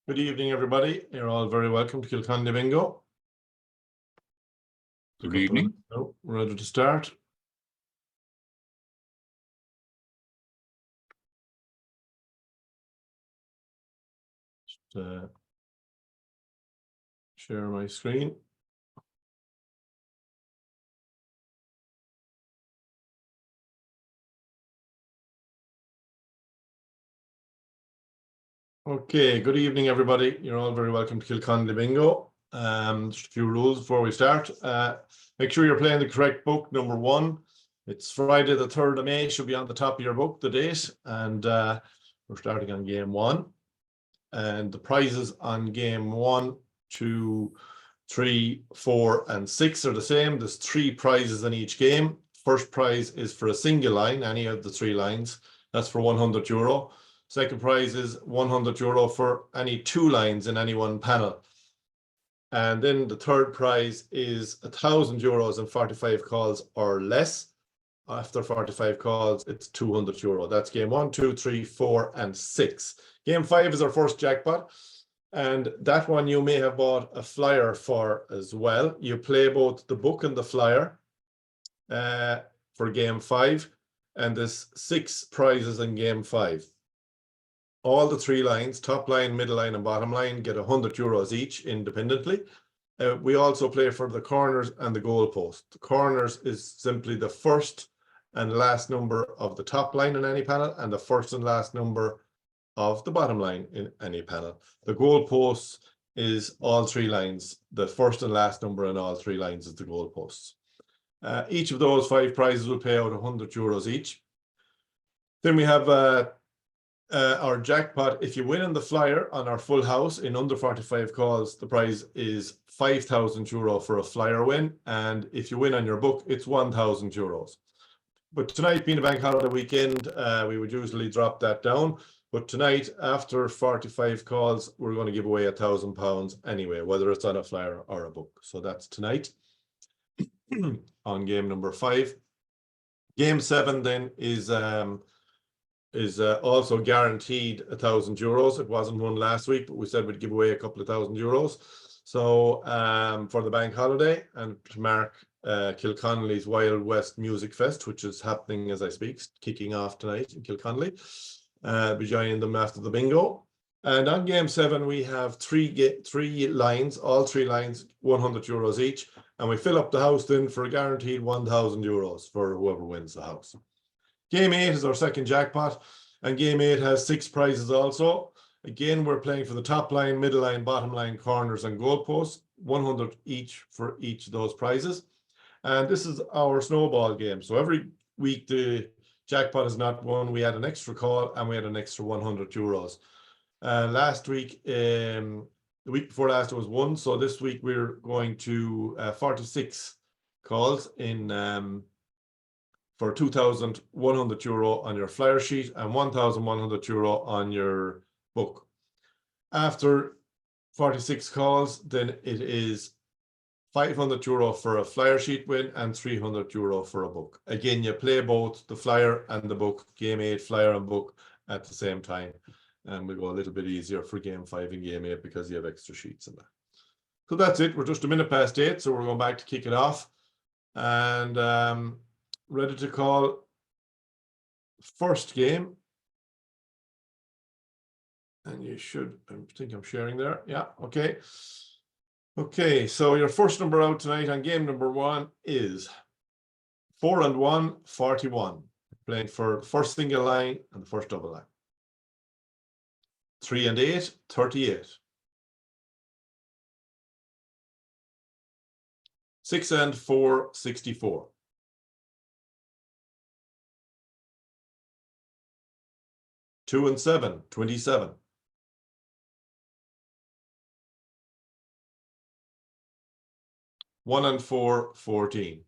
Good evening, everybody. You're all very welcome to Kilconly Bingo. Good evening. We're ready to start. Just, share my screen. Okay, good evening, everybody. You're all very welcome to Kilconly Bingo. Just a few rules before we start. Make sure you're playing the correct book, number 1. It's Friday the 3rd of May, should be on the top of your book, the date. And we're starting on game 1. And the prizes on game 1, 2, 3, 4, and 6 are the same. There's 3 prizes in each game. First prize is for a single line, any of the 3 lines. That's for €100. Second prize is €100 for any 2 lines in any one panel. And then the third prize is €1,000 and 45 calls or less. After 45 calls, it's €200. That's game 1, 2, 3, 4, and 6. Game 5 is our first jackpot. And that one you may have bought a flyer for as well. You play both the book and the flyer for game 5. And there's 6 prizes in game 5. All the 3 lines, top line, middle line, and bottom line, get €100 each independently. We also play for the corners and the goal post. The corners is simply the first and last number of the top line in any panel and the first and last number of the bottom line in any panel. The goal posts is all 3 lines. The first and last number in all 3 lines is the goal posts. Each of those 5 prizes will pay out €100 each. Then we have our jackpot. If you win in the flyer on our full house in under 45 calls, the prize is €5,000 for a flyer win. And if you win on your book, it's €1,000. But tonight being a bank holiday weekend, we would usually drop that down. But tonight, after 45 calls, we're going to give away £1,000 anyway, whether it's on a flyer or a book. So that's tonight on game number 5. Game 7 then is also guaranteed €1,000. It wasn't one last week, but we said we'd give away a couple of €1,000. So for the bank holiday and to mark Kilconly's Wild West Music Fest, which is happening as I speak, kicking off tonight in Kilconly. Be joining them after the bingo. And on game 7, we have 3 lines, all 3 lines, €100 each. And we fill up the house then for a guaranteed €1,000 for whoever wins the house. Game 8 is our second jackpot, and game 8 has 6 prizes also. Again, we're playing for the top line, middle line, bottom line, corners, and goal posts, 100 each for each of those prizes. And this is our snowball game. So every week the jackpot is not won. We had an extra call and we had an extra €100. Last week, the week before last, it was 1. So this week we're going to 46 calls in for €2,100 on your flyer sheet and €1,100 on your book. After 46 calls, then it is €500 for a flyer sheet win and €300 for a book. Again, you play both the flyer and the book, game 8, flyer and book at the same time. And we go a little bit easier for game 5 and game 8 because you have extra sheets in that. So that's it. We're just a minute past 8, so we're going back to kick it off. And ready to call first game. And you should, I think I'm sharing there. Yeah, okay. Okay, so your first number out tonight on game number 1 is 4 and 1, 41. Playing for the first single line and the first double line. 3 and 8, 38. 6 and 4, 64. 2 and 7, 27. 1 and 4, 14.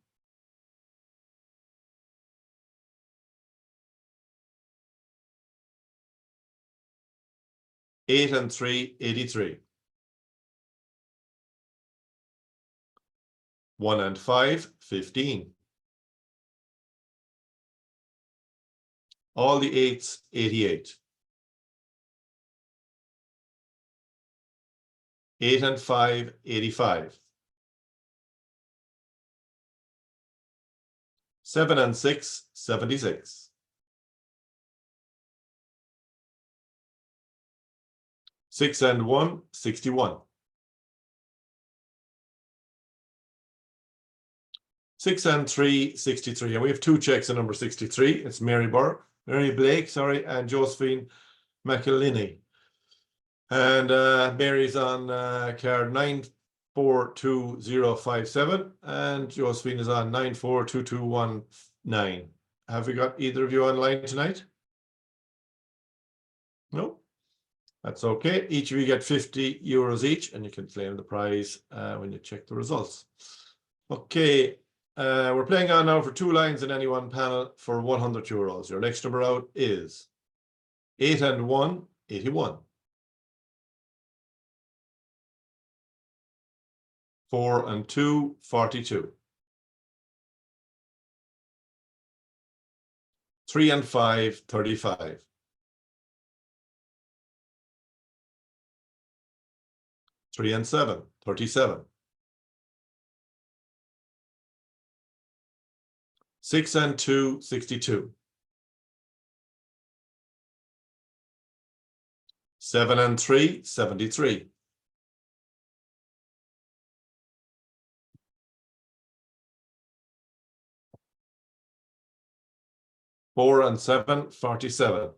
8 and 3, 83. 1 and 5, 15. All the 8s, 88. 8 and 5, 85. 7 and 6, 76. 6 and 1, 61. 6 and 3, 63. And we have two checks on number 63. It's Mary Blake, sorry, and Josephine McElhinney. And Mary's on card 942057, and Josephine is on 942219. Have we got either of you online tonight? No? That's okay. Each of you get €50 each, and you can claim the prize when you check the results. Okay, we're playing on now for 2 lines in any one panel for €100. Your next number out is 8 and 1, 81. 4 and 2, 42. 3 and 5, 35. 3 and 7, 37. 6 and 2, 62. 7 and 3, 73. 4 and 7, 47.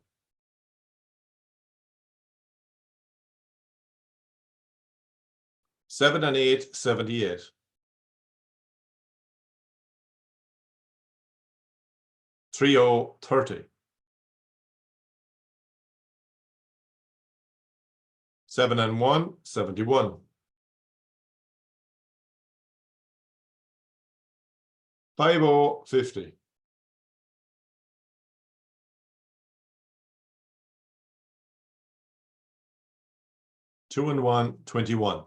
7 and 8, 78. 30, 30. 7 and 1, 71. 50, 50. 2 and 1, 21.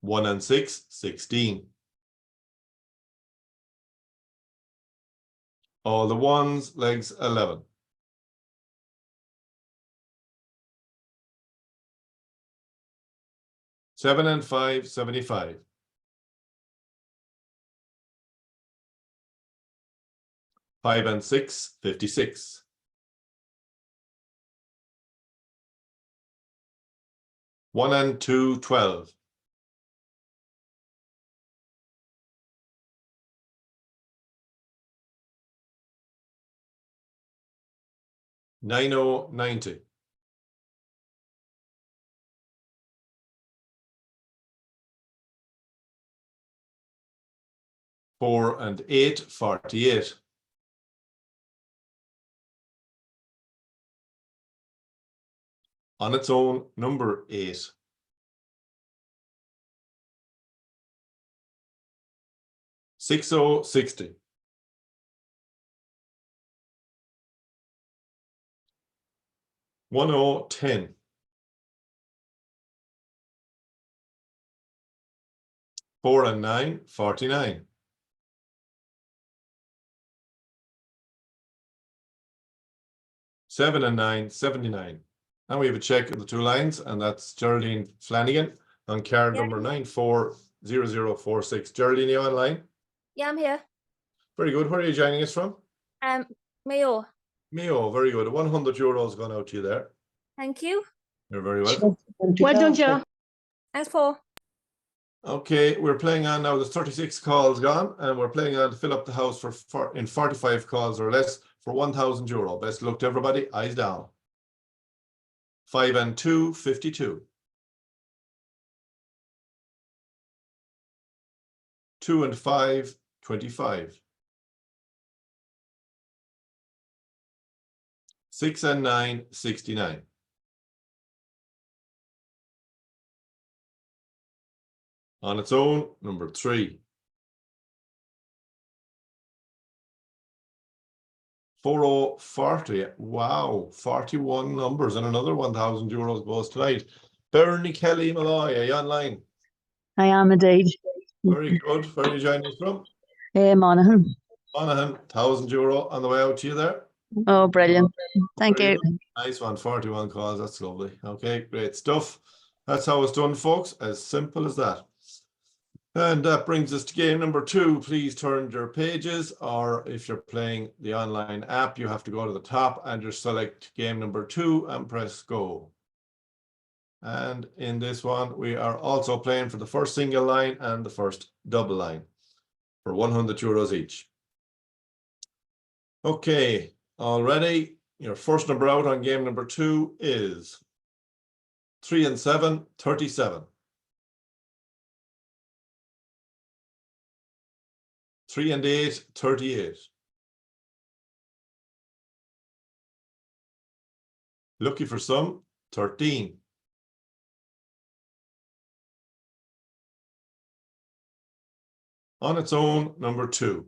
1 and 6, 16. All the ones, legs 11. 7 and 5, 75. 5 and 6, 56. 1 and 2, 12. 90, 90. 4 and 8, 48. 'On its own, number 8. 60, 60. 10, 10. 4 and 9, 49. 7 and 9, 79. Now we have a check of the 2 lines, and that's Geraldine Flanagan on card number 940046. Geraldine, you online? Yeah, I'm here. Very good. Where are you joining us from? Mayo. Mayo, very good. €100 gone out to you there. Thank you. You're very welcome. Well done, Joe. Thanks, Paul. Okay, we're playing on now. There's 36 calls gone, and we're playing on to fill up the house in 45 calls or less for €1,000. Best luck to everybody. Eyes down. 5 and 2, 52. 2 and 5, 25. 6 and 9, 69. 'On its own, number 3. 40, 40. Wow, 41 numbers, and another €1,000 goes tonight. Bernie Kelly Malloy, are you online? I am indeed. Very good. Where are you joining us from? Monaghan. Monaghan, €1,000 on the way out to you there. Oh, brilliant. Thank Very you. good. Nice one, 41 calls. That's lovely. Okay, great stuff. That's how it's done, folks. As simple as that. And that brings us to game number 2. Please turn your pages, or if you're playing the online app, you have to go to the top and just select game number 2 and press go. And in this one, we are also playing for the first single line and the first double line for €100 each. Okay, already your first number out on game number 2 is 3 and 7, 37. 3 and 8, 38. Lucky for some, 13. On its own, number 2.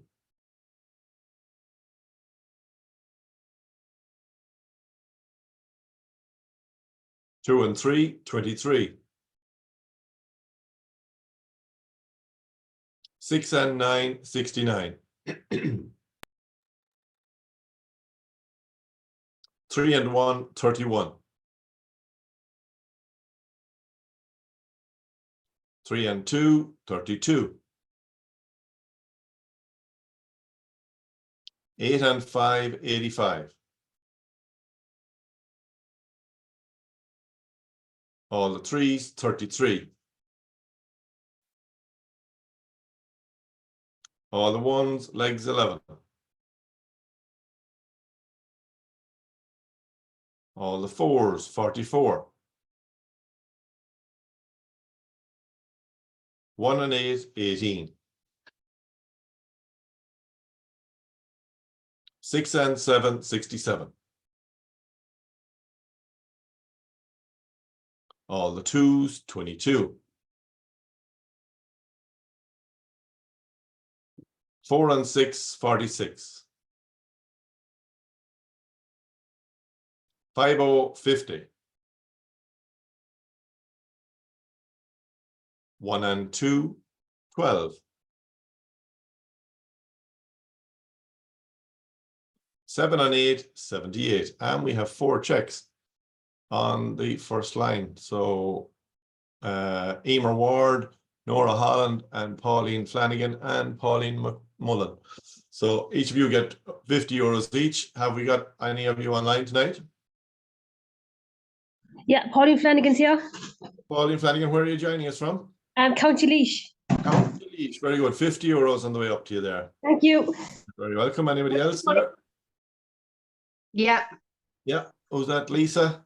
2 and 3, 23. 6 and 9, 69. 3 and 1, 31. 3 and 2, 32. 8 and 5, 85. All the 3s, 33. All the 1s, legs 11. All the 4s, 44. 1 and 8, 18. 6 and 7, 67. All the 2s, 22. 4 and 6, 46. 5, 50. 1 and 2, 12. 7 and 8, 78. And we have 4 checks on the first line. So Emer Ward, Nora Holland, and Pauline Flanagan, and Pauline McMullen. So each of you get €50 each. Have we got any of you online tonight? Yeah, Pauline Flanagan's here. Pauline Flanagan, where are you joining us from? County Leash. County Leash. Very good. €50 on the way up to you there. Thank you. Very welcome. Anybody else there? Yeah, Yeah. Who's that? Lisa?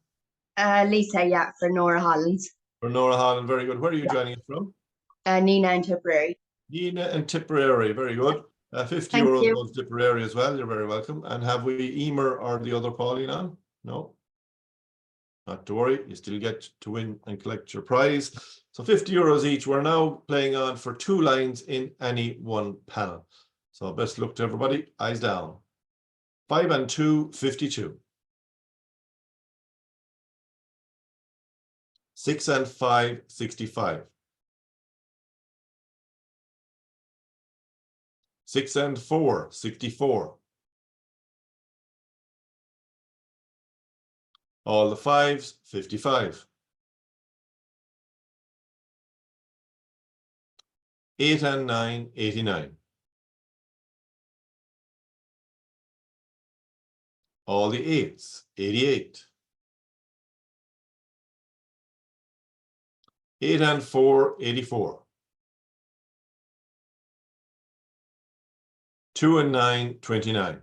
Lisa, yeah, for Nora Hollands. For Nora Holland. Very good. Where are you joining us from? Nina and Tipperary. Nina and Tipperary. Very good. €50 you. goes to Tipperary as well. You're very welcome. And have we Emer or the other Pauline on? No? Not to worry. You still get to win and collect your prize. So €50 each. We're now playing on for 2 lines in any one panel. So best luck to everybody. Eyes down. 5 and 2, 52. 6 and 5, 65. 6 and 4, 64. All the 5s, 55. 8 and 9, 89. All the 8s, 88. 8 and 4, 84. 2 and 9, 29.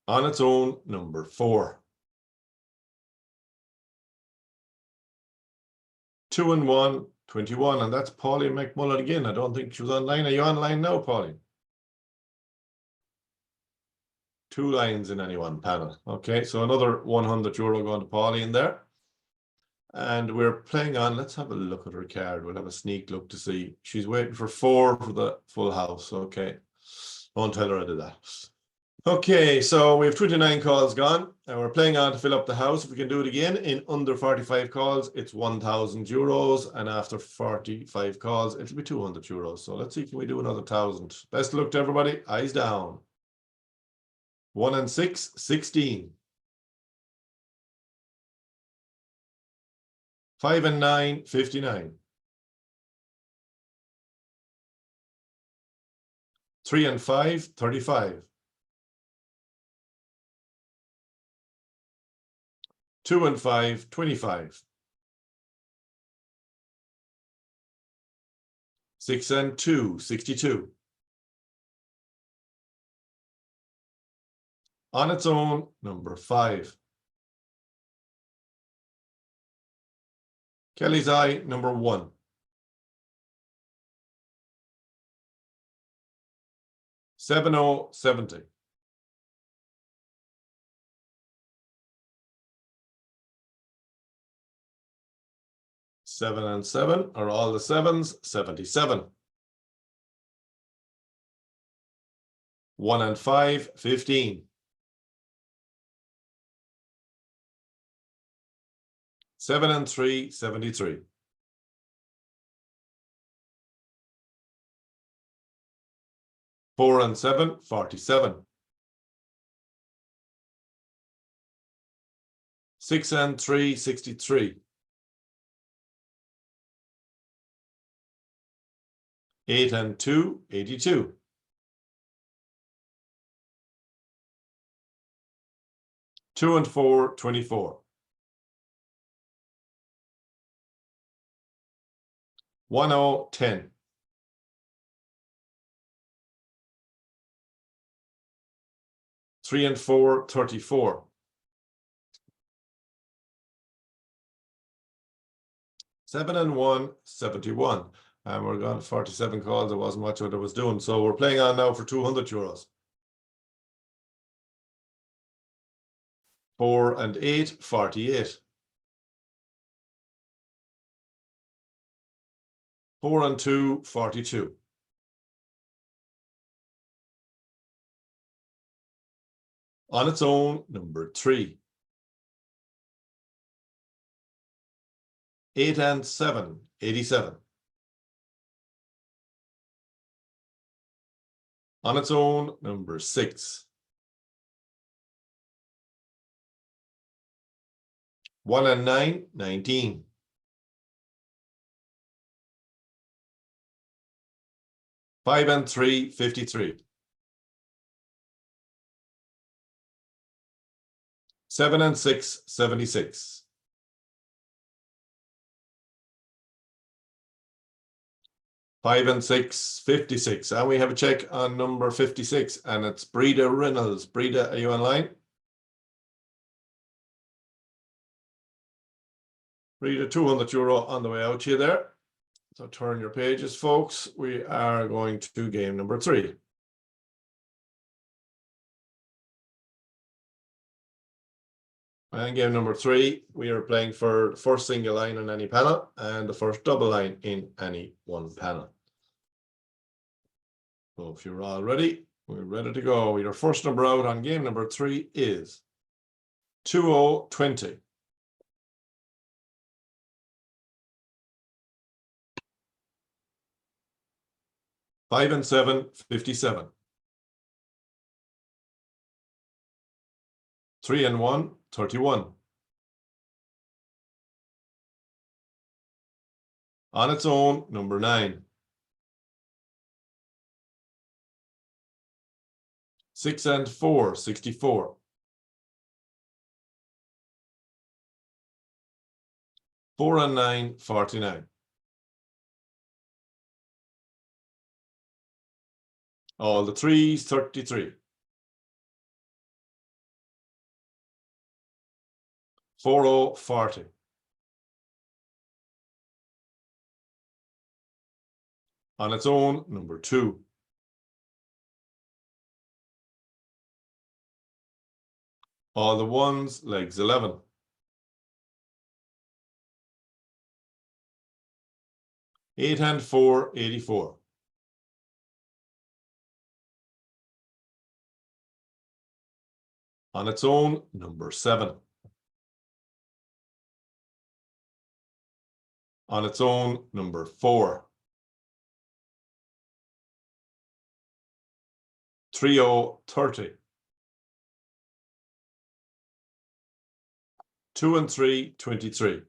On its own, number 4. 2 and 1, 21. And that's Pauline McMullen again. I don't think she was online. Are you online now, Pauline? 2 lines in any one panel. Okay, so another €100 going to Pauline there. And we're playing on, let's have a look at her card. We'll have a sneak look to see. She's waiting for 4 for the full house. Okay. Don't tell her I did that. Okay, so we have 29 calls gone and we're playing on to fill up the house. If we can do it again in under 45 calls, it's €1,000. And after 45 calls, it'll be €200. So let's see, can we do another 1,000? Best of luck to everybody. Eyes down. 1 and 6, 16. 5 and 9, 59. 3 and 5, 35. 2 and 5, 25. 6 and 2, 62. On its own, number 5. Kelly's Eye, number 1. $7.70. 70. Seven and 7 are all the 7s, 77. 1 and 5, 15. 7 and 3, 73. 4 and 7, 47. 6 and 3, 63. 8 and 2, 82. 2 and 4, 24. 1, 10. 3 and 4, 34. 7 and 1, 71. And we're gone 47 calls. It wasn't much what I was doing. So we're playing on now for €200. 4 and 8, 48. 4 and 2, 42. 'On its own, number 3. 8 and 7, 87. 'On its own, number 6. 1 and 9, 19. 5 and 3, 53. 7 and 6, 76. 5 and 6, 56. And we have a check on number 56, and it's Breda Reynolds. Breda, are you online? Breda, €200 on the way out to you there. So turn your pages, folks. We are going to game number 3. And game number 3, we are playing for the first single line on any panel and the first double line in any one panel. So if you're all ready, we're ready to go. Your first number out on game number 3 is 2020. 5 and 7, 57. 3 and 1, 31. On its own, number 9. 6 and 4, 64. 4 and 9, 49. All the 3s, 33. 4, 40. On its own, number 2. All the 1s, legs 11. 8 and 4, 84. On its own, number 7. On its own, number 4. 3030. 2 and 3, 23.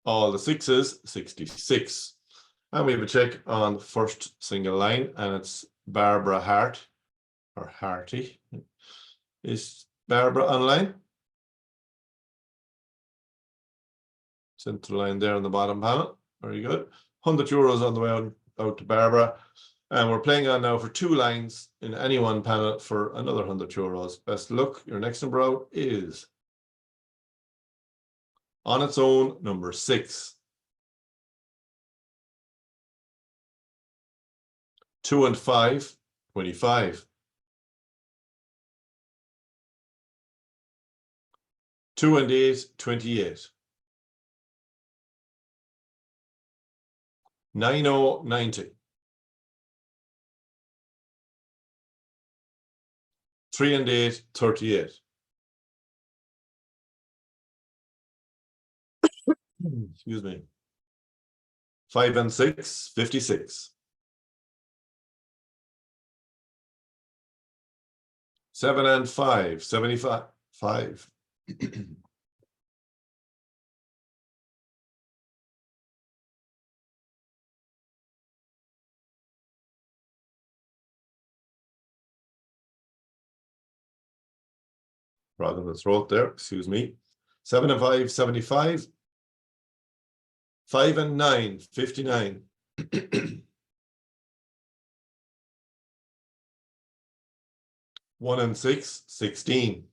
All the 6s, 66. And we have a check on the first single line, and it's Barbara Hart, or Harty. Is Barbara online? Central line there on the bottom panel. Very good. €100 on the way out to Barbara. And we're playing on now for 2 lines in any one panel for another €100. Best of luck. Your next number out is on its own, number 6. 2 and 5, 25. 2 and 8, 28. 9090. 3 and 8, 38. Excuse me. 5 and 6, 56. 7 and 5, 75. 5. Rather than the throat there, excuse me. 7 and 5, 75. 5 and 9, 59. 1 and 6, 16.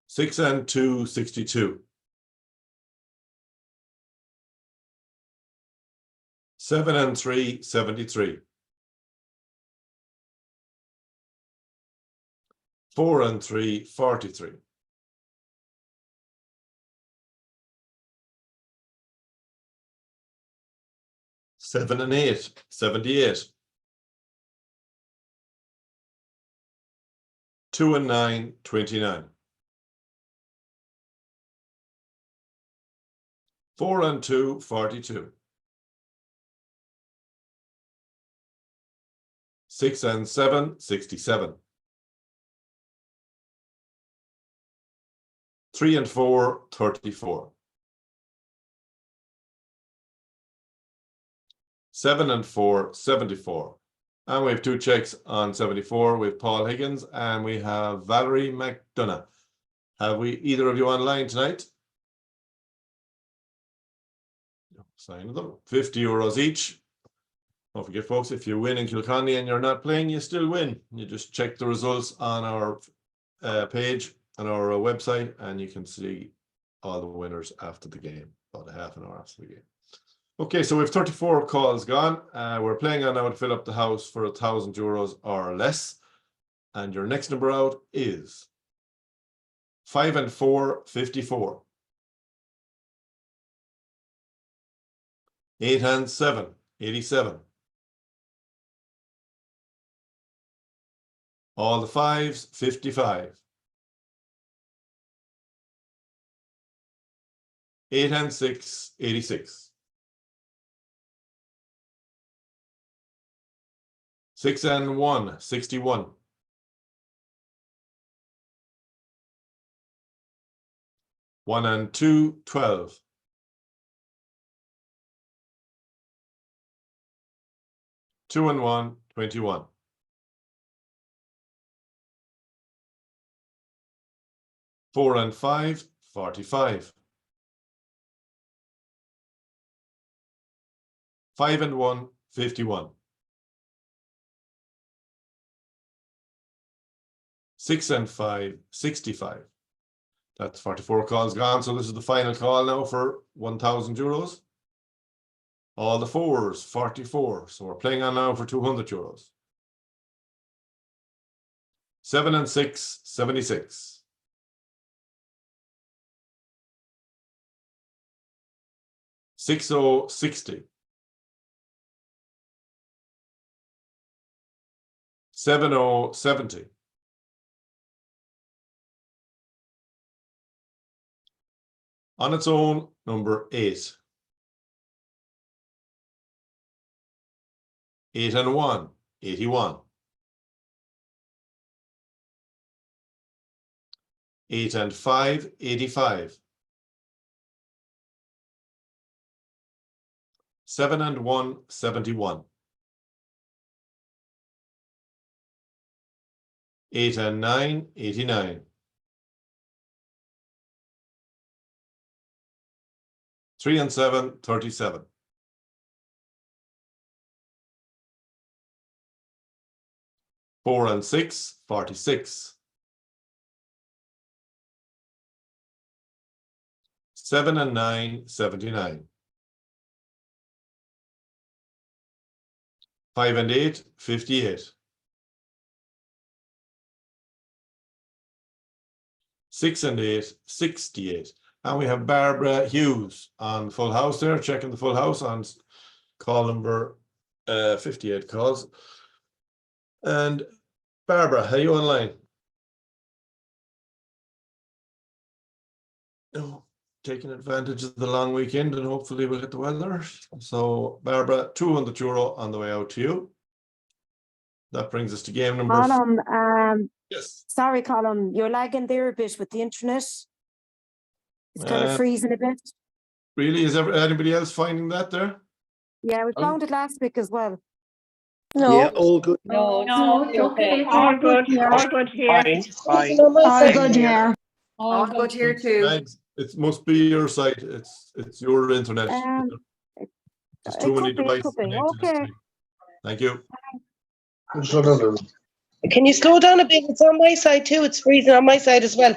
6 and 2, 62. 7 and 3, 73. 4 and 3, 43. 7 and 8, 78. 2 and 9, 29. 4 and 2, 42. 6 and 7, 67. 3 and 4, 34. 7 and 4, 74. And we have 2 checks on 74 with Paul Higgins, and we have Valerie McDonough. Have we either of you online tonight? Sign them. €50 each. Don't forget, folks, if you win in Kilconly and you're not playing, you still win. You just check the results on our page on our website, and you can see all the winners after the game, about a half an hour after the game. Okay, so we have 34 calls gone. We're playing on now to fill up the house for €1,000 or less. And your next number out is 5 and 4, 54. 8 and 7, 87. All the 5s, 55. 8 and 6, 86. 6 and 1, 61. 1 and 2, 12. 2 and 1, 21. 4 and 5, 45. 5 and 1, 51. 6 and 5, 65. That's 44 calls gone. So this is the final call now for €1,000. All the 4s, 44. So we're playing on now for €200. 7 and 6, 76. 6, 0, 60. 7070. On its own, number 8. 8 and 1, 81. 8 and 5, 85. 7 and 1, 71. 8 and 9, 89. 3 and 7, 37. 4 and 6, 46. 7 and 9, 79. 5 and 8, 58. 6 and 8, 68. And we have Barbara Hughes on Full House there, checking the Full House on call number 58 calls. And Barbara, are you online? No, taking advantage of the long weekend and hopefully we'll hit the weather. So Barbara, €200 on the way out to you. That brings us to game number. Colm, Yes. sorry, Colm, you're lagging there a bit with the internet. It's kind of freezing a bit. Really? Is anybody else finding that there? Yeah, we found it last week as well. No. Yeah, all good. No, it's okay. All good here. All good here. Fine. All good here. All good here too. Thanks. It must be your site. It's your internet. There's too many devices connected. Okay. Thank you. Can you slow down a bit? It's on my side too. It's freezing on my side as well.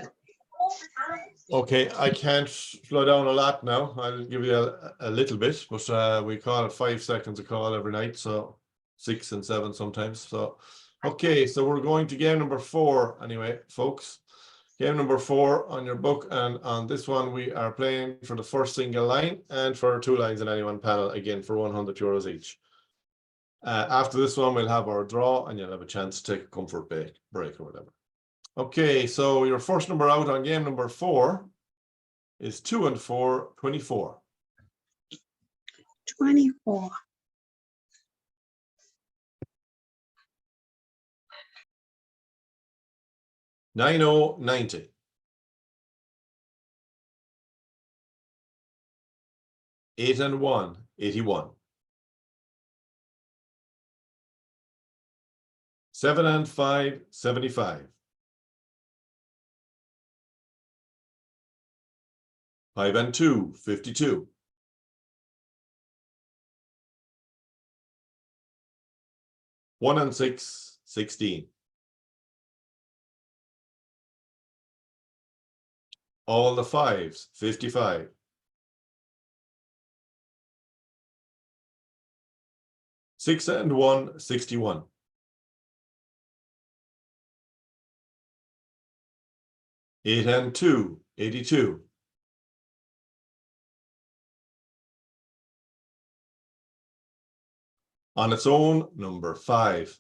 Okay, I can't slow down a lot now. I'll give you a little bit, but we call it 5 seconds a call every night, so 6 and 7 sometimes. So, okay, so we're going to game number 4 anyway, folks. Game number 4 on your book, and on this one we are playing for the first single line and for 2 lines in any one panel, again for €100 each. After this one, we'll have our draw, and you'll have a chance to take a comfort break or whatever. Okay, so your first number out on game number 4 is 2 and 4, 24. 24. 9090. 8 and 1, 81. 7 and 5, 75. 5 and 2, 52. 1 and 6, 16. All the 5s, 55. 6 and 1, 61. 8 and 2, 82. 'On its own, number 5.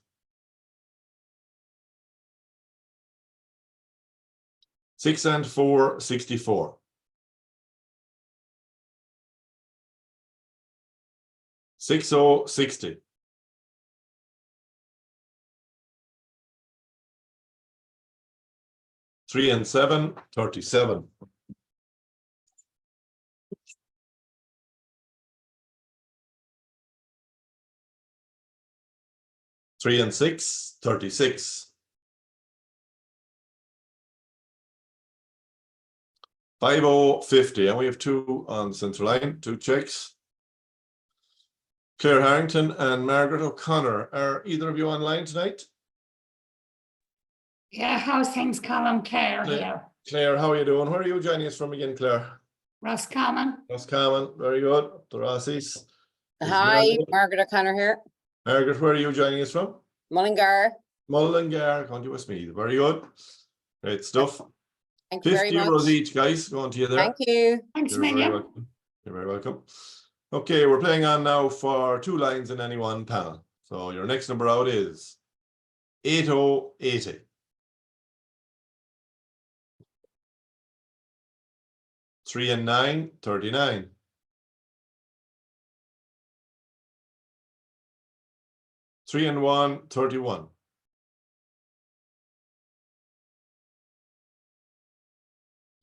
6 and 4, 64. 60, 60. 3 and 7, 37. 3 and 6, 36. 50, 50, and we have 2 on the central line, 2 checks. Claire Harrington and Margaret O'Connor. Are either of you online tonight? Yeah, how's things, Colm? Claire here. Claire, how are you doing? Where are you joining us from again, Claire? Roscommon. Roscommon, very good. The Rossies. Hi, Margaret O'Connor here. Margaret, where are you joining us from? Mullingar. Mullingar, County Westmeath. Very good. Great stuff. Thank you very much. €50 each, guys. Going to you there. Thank you. Thanks, You're very Million. welcome. You're very welcome. Okay, we're playing on now for 2 lines in any one panel. So your next number out is 8080. 3 and 9, 39. 3 and 1, 31.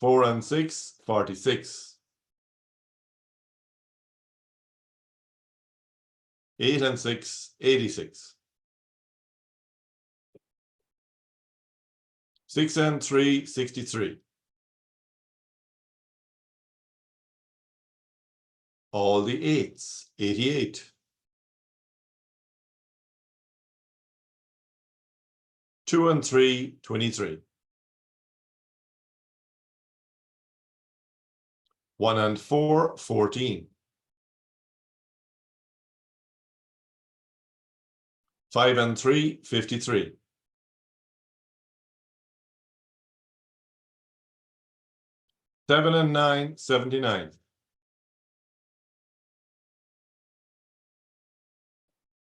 4 and 6, 46. 8 and 6, 86. 6 and 3, 63. All the eights, 88. 2 and 3, 23. 1 and 4, 14. 5 and 3, 53. 7 and 9, 79.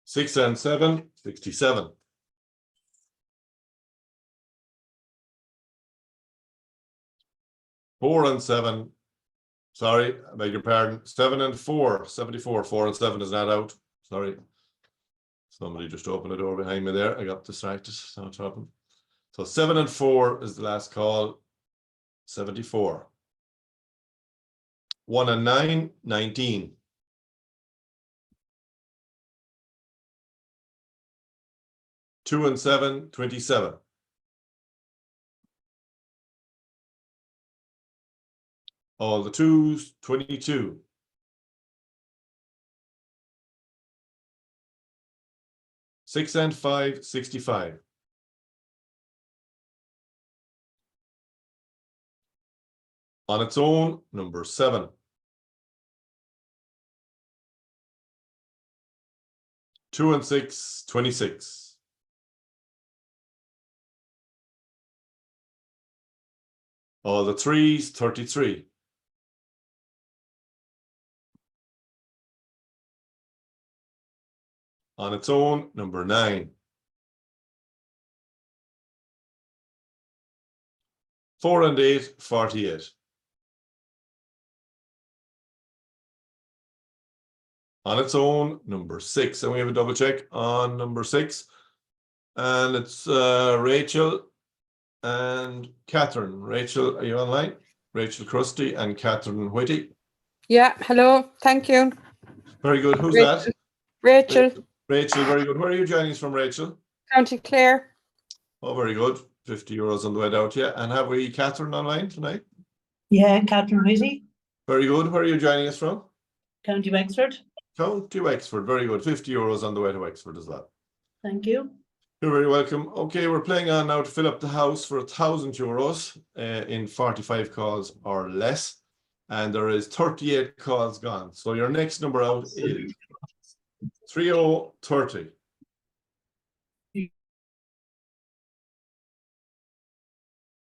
6 and 7, 67. 4 and 7, sorry, I beg your pardon. 7 and 4, 74. 4 and 7 is not out. Sorry. Somebody just opened the door behind me there. I got distracted. Not happened. So 7 and 4 is the last call. 74. 1 and 9, 19. 2 and 7, 27. All the twos, 22. 6 and 5, 65. On its own, number 7. 2 and 6, 26. All the threes, 33. On its own, number 9. 4 and 8, 48. On its own, number 6. And we have a double check on number 6. And it's Rachel and Catherine. Rachel, are you online? Rachel Crusty and Catherine Whitty. Yeah, hello, thank you. Very good. Who's Rachel. that? Rachel, Rachel, very good. Where are you joining us from, Rachel? County Clare. Oh, very good. €50 on the way out, yeah. And have we Catherine online tonight? Yeah, Catherine Whitty, Very good. Where are you joining us from? County Wexford. County Wexford. Very good. €50 on the way to Wexford as well. Thank you. You're very welcome. Okay, we're playing on now to fill up the house for €1,000 in 45 calls or less. And there is 38 calls gone. So your next number out is 3030.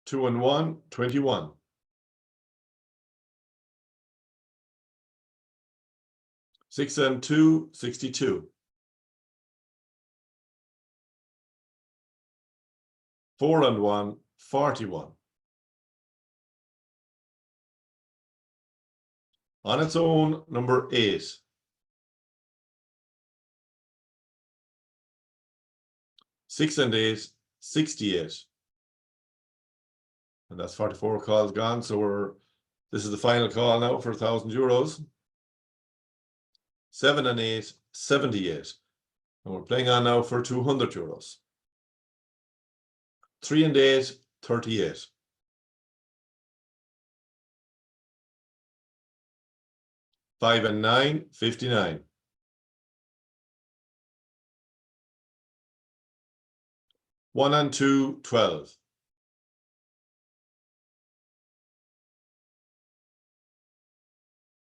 2 and 1, 21. 6 and 2, 62. 4 and 1, 41. On its own, number 8. 6 and 8, 68. And that's 44 calls gone. So this is the final call now for €1,000. 7 and 8, 78. And we're playing on now for €200. 3 and 8, 38. 5 and 9, 59. 1 and 2, 12.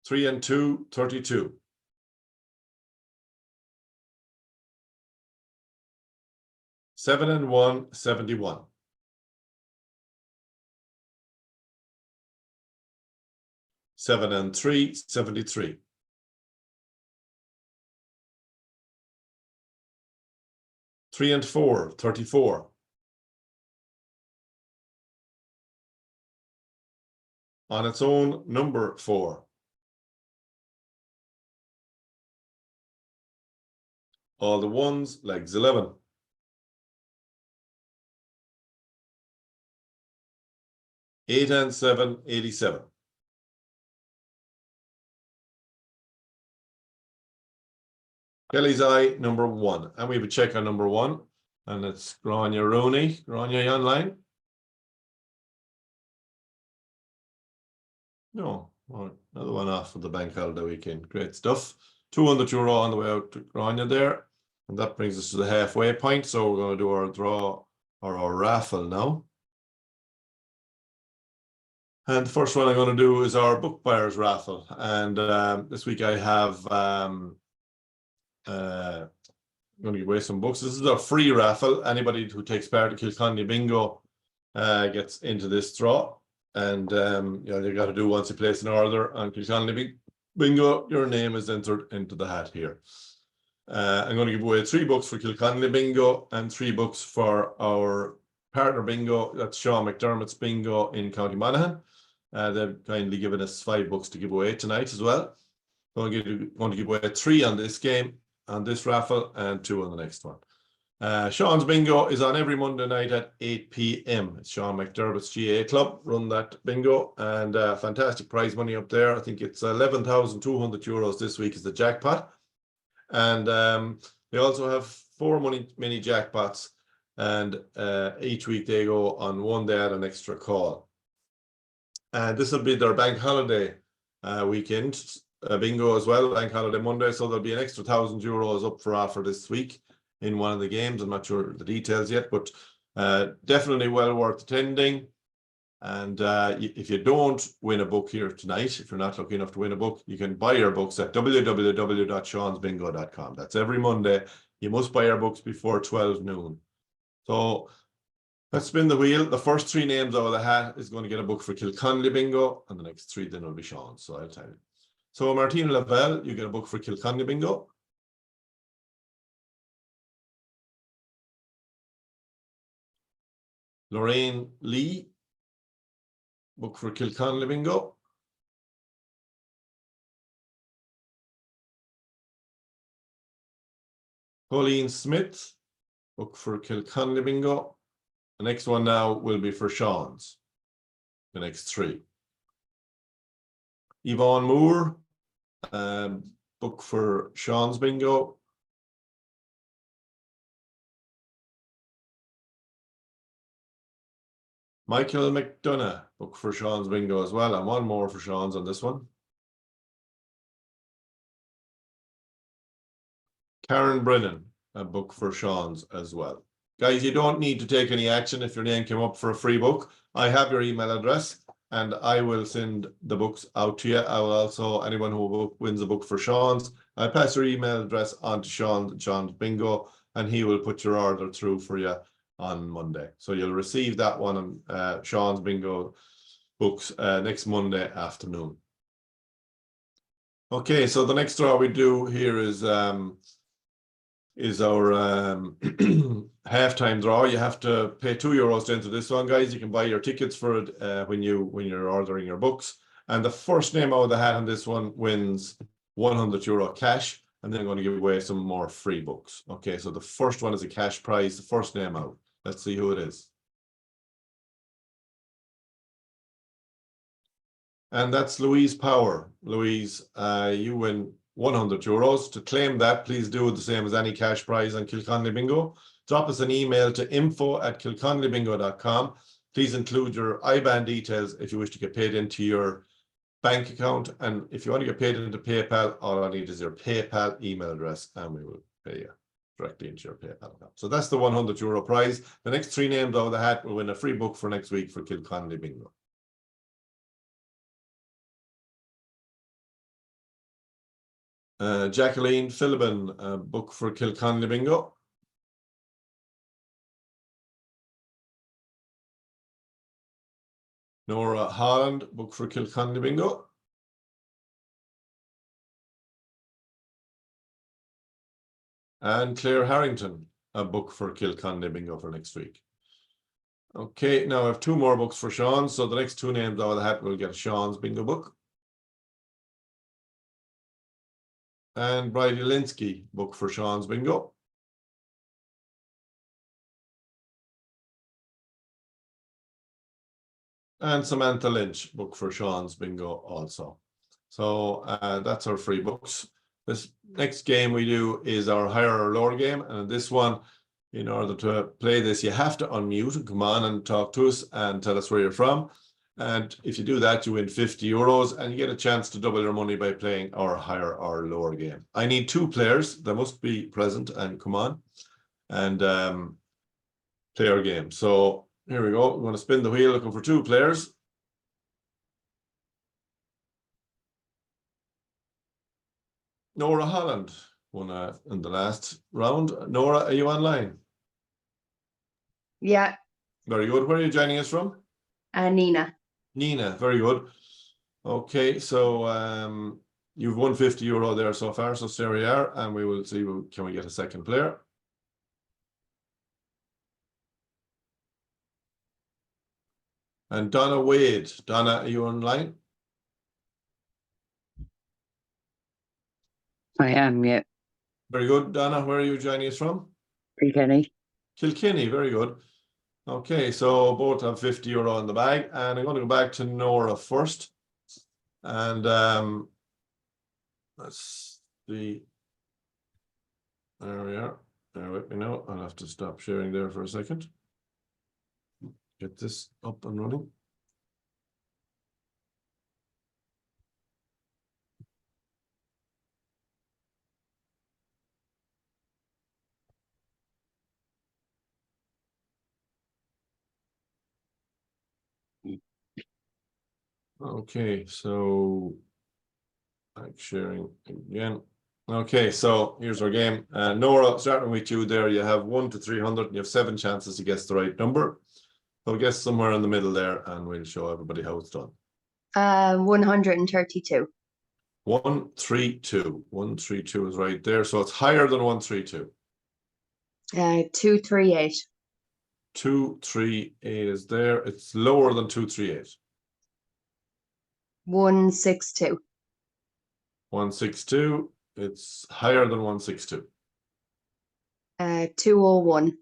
3 and 2, 32. 7 and 1, 71. 7 and 3, 73. 3 3 and 4, 34. On its own, number 4. All the ones, legs 11. Eight and 7, 87. Kelly's Eye, number 1. And we have a check on number 1. And it's Grania Rooney. Grania, you online? No. All right. Another one off for the bank holiday weekend. Great stuff. €200 on the way out to Grania there. And that brings us to the halfway point. So we're going to do our draw or our raffle now. And the first one I'm going to do is our book buyers raffle. And this week I have I'm going to give away some books. This is a free raffle. Anybody who takes part in Kilconly Bingo gets into this draw. And you know, you got to do once you place an order on Kilconly Bingo, your name is entered into the hat here. I'm going to give away 3 books for Kilconly Bingo and 3 books for our partner bingo. That's Sean McDermott's bingo in County Monaghan. They've kindly given us 5 books to give away tonight as well. So I'm going to give away 3 on this game, on this raffle, and 2 on the next one. Sean's bingo is on every Monday night at 8 p.m. It's Sean McDermott's GA Club run that bingo, and fantastic prize money up there. I think it's €11,200 this week is the jackpot. And they also have 4 mini jackpots, and each week they go on one day at an extra call. And this will be their bank holiday weekend bingo as well, bank holiday Monday. So there'll be an extra €1,000 up for offer this week in one of the games. I'm not sure the details yet, but definitely well worth attending. And if you don't win a book here tonight, if you're not lucky enough to win a book, you can buy your books at www.seansbingo.com. That's every Monday. You must buy your books before 12 noon. So let's spin the wheel. The first 3 names out of the hat is going to get a book for Kilconly Bingo, and the next 3 then will be Sean's. So I'll tell you. So Martina Lavelle, you get a book for Kilconly Bingo. Lorraine Lee, book for Kilconly Bingo. Pauline Smith, book for Kilconly Bingo. The next one now will be for Sean's. The next 3. Yvonne Moore, book for Sean's Bingo. Michael McDonough, book for Sean's Bingo as well, and 1 more for Sean's on this one. Karen Brennan, a book for Sean's as well. Guys, you don't need to take any action if your name came up for a free book. I have your email address and I will send the books out to you. I will also, anyone who wins a book for Sean's, I'll pass your email address on to Sean's Bingo, and he will put your order through for you on Monday. So you'll receive that one on Sean's Bingo books next Monday afternoon. Okay, so the next draw we do here is our halftime draw. You have to pay €2 to enter this one, guys. You can buy your tickets for it when you're ordering your books. And the first name out of the hat on this one wins €100 cash, and then I'm going to give away some more free books. Okay, so the first one is a cash prize, the first name out. Let's see who it is. And that's Louise Power. Louise, you win €100. To claim that, please do the same as any cash prize on Kilconly Bingo. Drop us an email to info@kilconlybingo.com. Please include your IBAN details if you wish to get paid into your bank account. And if you want to get paid into PayPal, all I need is your PayPal email address and we will pay you directly into your PayPal account. So that's the €100 prize. The next 3 names out of the hat will win a free book for next week for Kilconly Bingo. Jacqueline Philbin, a book for Kilconly Bingo. Nora Holland, book for Kilconly Bingo. And Claire Harrington, a book for Kilconly bingo for next week. Okay, now I have 2 more books for Sean. So the next 2 names out of the hat will get Sean's bingo book. And Bridie Linsky book for Sean's bingo. And Samantha Lynch book for Sean's bingo also. So that's our free books. This next game we do is our higher or lower game. And this one, in order to play this, you have to unmute and come on and talk to us and tell us where you're from. And if you do that, you win €50 and you get a chance to double your money by playing our higher or lower game. I need 2 players. They must be present and come on and play our game. So here we go. I'm going to spin the wheel looking for 2 players. Nora Holland won in the last round. Nora, are you online? Yeah, Very good. Where are you joining us from? Nina. Nina, very good. Okay, so you've won €50 there so far. So there we are, and we will see. Can we get a second player? And Donna Wade. Donna, are you online? I am, yeah. Very good. Donna, where are you joining us from? Kilkenny. Kilkenny, very good. Okay, so both have €50 in the bag, and I'm going to go back to Nora first. And let's see. There we are. Bear with me now. I'll have to stop sharing there for a second. Get this up and running. Okay, so I'm sharing again. Okay, so here's our game. Nora, starting with you there, you have 1 to 300 and you have 7 chances to guess the right number. So guess somewhere in the middle there and we'll show everybody how it's done. 132. 132. 132 is right there. So it's higher than 132. 238. 238 is there. It's lower than 238. 162. 162. It's higher than 162. 201.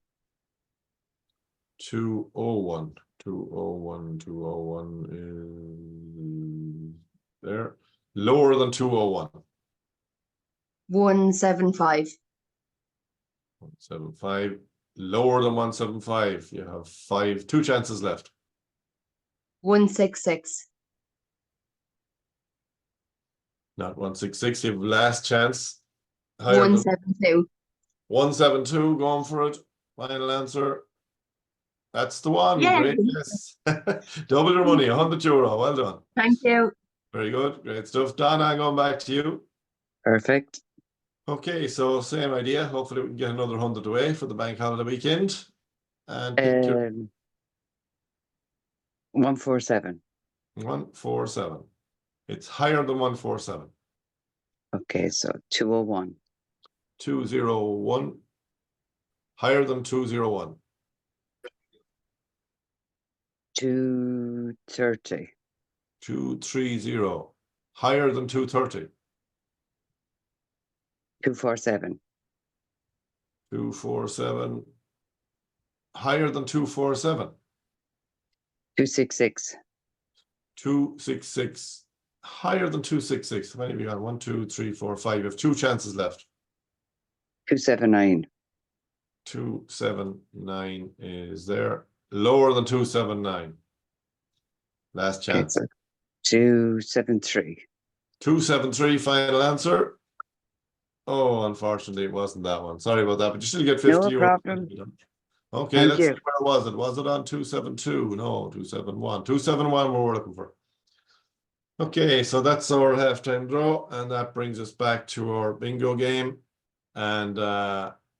201. 201. 201 is there. Lower than 201. 175. 175. Lower than 175. You have 2 chances left. 166. Not 166. You have last chance. Higher than 172. 172. Going for it. Final answer. That's the one. Yay. Great. Yes. Double your money. €100. Well done. Thank you. Very good. Great stuff. Donna, I'm going back to you. Perfect. Okay, so same idea. Hopefully we can get another 100 away for the bank holiday weekend. And pick your 147. 147. It's higher than 147. Okay, so 201. 201. Higher than 201. 230. 230. Higher than 230. 247. 247. Higher than 247. 266. 266. Higher than 266. How many have you got? 1, 2, 3, 4, 5. You have 2 chances left. 279. 279 is there. Lower than 279. Last Okay, chance. so 273. 273, final answer. Oh, unfortunately, it wasn't that one. Sorry about that, but you still get 50 No euros. problem. Okay, Thank let's see, you. where was it? Was it on 272? No, 271. 271 we're looking for. Okay, so that's our halftime draw, and that brings us back to our bingo game. And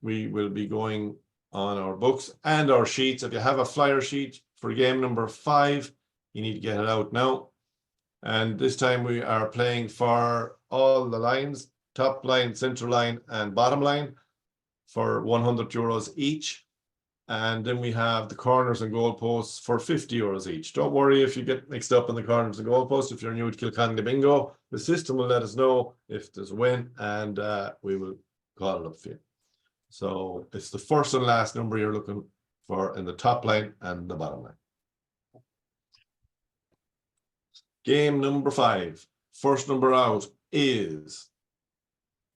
we will be going on our books and our sheets. If you have a flyer sheet for game number 5, you need to get it out now. And this time we are playing for all the lines, top line, center line, and bottom line. for €100 each. And then we have the corners and goalposts for €50 each. Don't worry if you get mixed up in the corners and goalposts. If you're new to Kilconly Bingo, the system will let us know if there's a win, and we will call it up for you. So it's the first and last number you're looking for in the top line and the bottom line. Game number 5. First number out is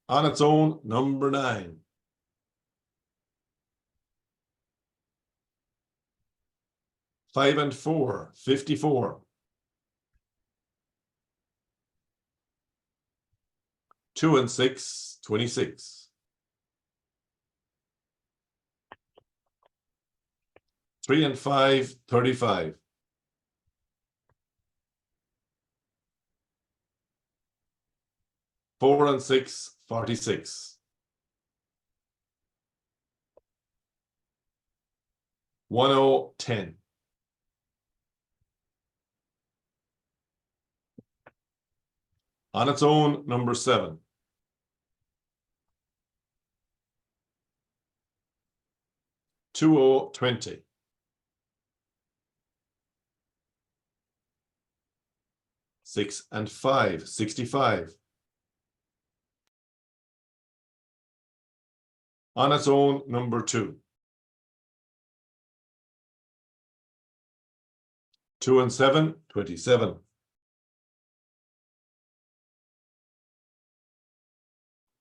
on its own, number 9. Five and 4, 54. 2 and 6, 26. 3 and 5, 35. 4 and 6, 46. 1, 10. On its own, number 7. 2, 20. 6 and 5, 65. On its own, number 2. 2 and 7, 27.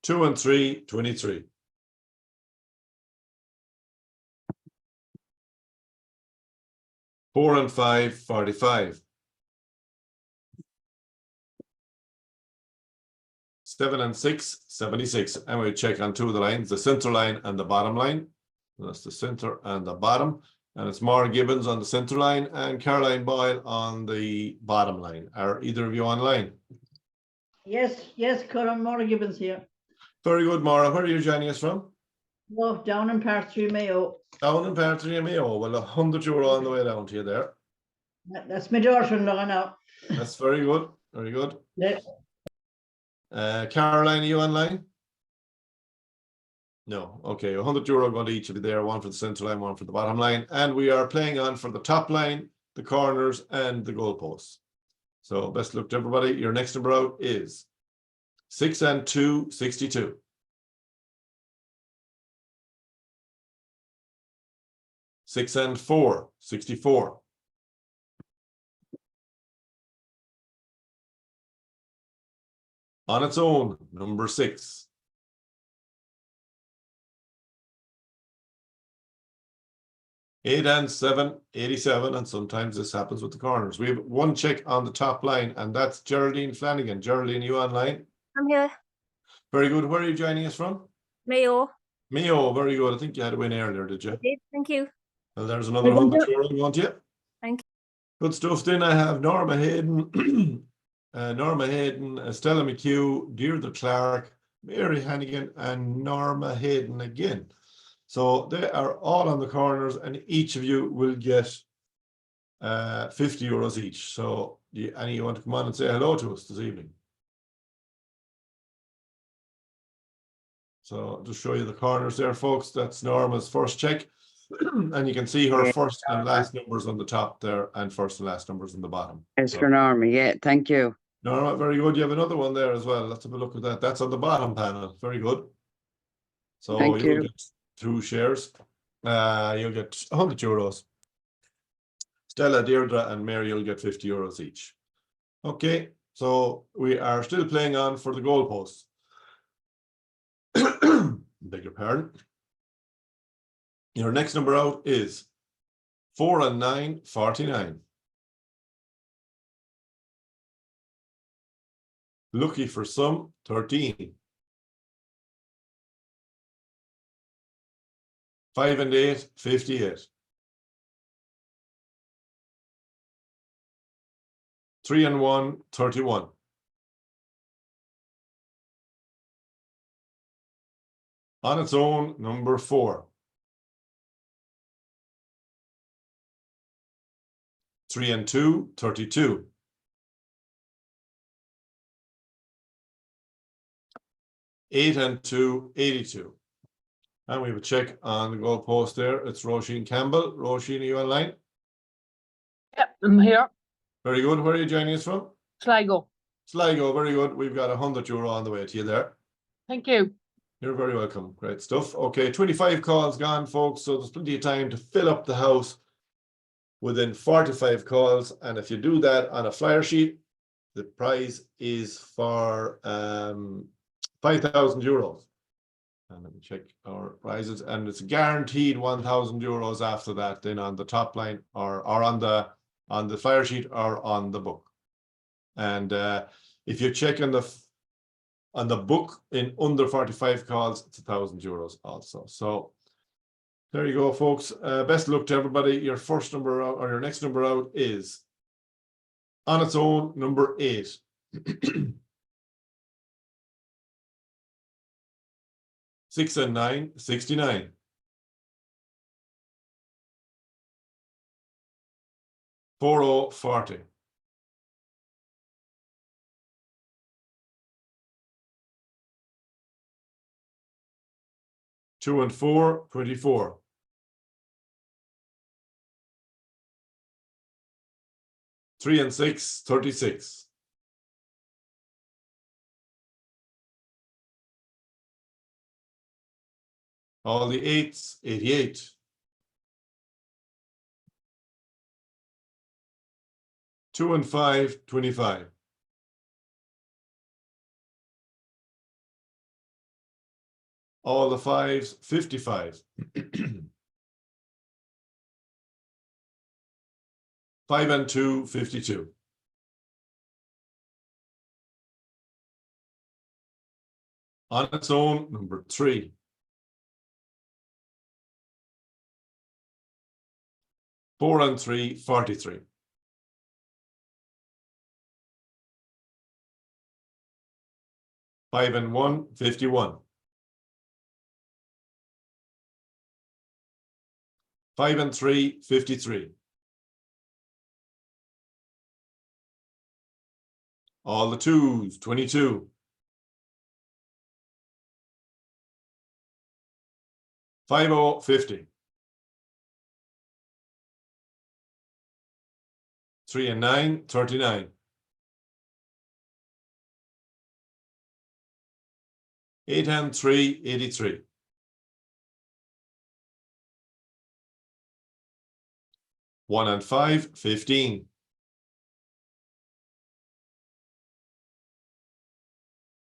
2 and 3, 23. 4 and 5, 45. 7 and 6, 76. And we check on 2 of the lines, the center line and the bottom line. That's the center and the bottom. And it's Maura Gibbons on the center line and Caroline Boyle on the bottom line. Are either of you online? Yes, Colm, Maura Gibbons here. Very good, Maura. Where are you joining us from? Oh, down in Part 3 Mayo. Down in Part 3 Mayo. Well, €100 on the way down to you there. That's my daughter-in-law now. That's very good. Very good. Yeah. Caroline, are you online? No. Okay. €100 going to each of you there. One for the center line, one for the bottom line. And we are playing on for the top line, the corners, and the goalposts. So best luck to everybody. Your next number out is 6 and 2, 62. 6 and 4, 64. 'On its own, number 6. 8 and 7, 87, and sometimes this happens with the corners. We have one check on the top line, and that's Geraldine Flanagan. Geraldine, you online? I'm here. Very good. Where are you joining us from? Mayo. Mayo, very good. I think you had a win earlier, did you? Thank you. Well, there's another €100 going to you. Thank you. Good stuff. Then I have Norma Hayden, Stella McHugh, Deirdre Clark, Mary Hannigan, and Norma Hayden again. So they are all on the corners, and each of you will get €50 each. So any you want to come on and say hello to us this evening? So just show you the corners there, folks. That's Norma's first check. And you can see her first and last numbers on the top there, and first and last numbers on the bottom. It's for Norma. Yeah, thank you. Norma, very good. You have another one there as well. Let's have a look at that. That's on the bottom panel. Very good. So Thank you'll you. get 2 shares. You'll get €100. Stella, Deirdre, and Mary will get €50 each. Okay, so we are still playing on for the goalposts. Beg your pardon. Your next number out is 4 and 9, 49. Lucky for some, 13. 5 and 8, 58. 3 and 1, 31. On its own, number 4. 3 and 2, 32. 8 and 2, 82. And we have a check on the goal post there. It's Roisin Campbell. Roisin, are you online? Yep, I'm here. Very good. Where are you joining us from? Sligo. Sligo, very good. We've got €100 on the way to you there. Thank you. You're very welcome. Great stuff. Okay, 25 calls gone, folks. So there's plenty of time to fill up the house within 45 calls. And if you do that on a flyer sheet, the prize is for €5,000. And let me check our prizes. And it's guaranteed €1,000 after that, then on the top line or on the flyer sheet or on the book. And if you check on the book in under 45 calls, it's €1,000 also. So there you go, folks. Best of luck to everybody. Your first number out, or your next number out, is on its own number 8. 6 and 9, 69. 4040. 2 and 4, 24. 3 and 6, 36. 8s, 88. 2 and 5, 25. All the 5s, 55. 5 and 2, 52. On its own, number 3. 4 and 3, 43. 5 and 1, 51. 5 and 3, 53. All the 2s, 22. 50, 50. 3 and 9, 39. 8 and 3, 83. 1 and 5, 15.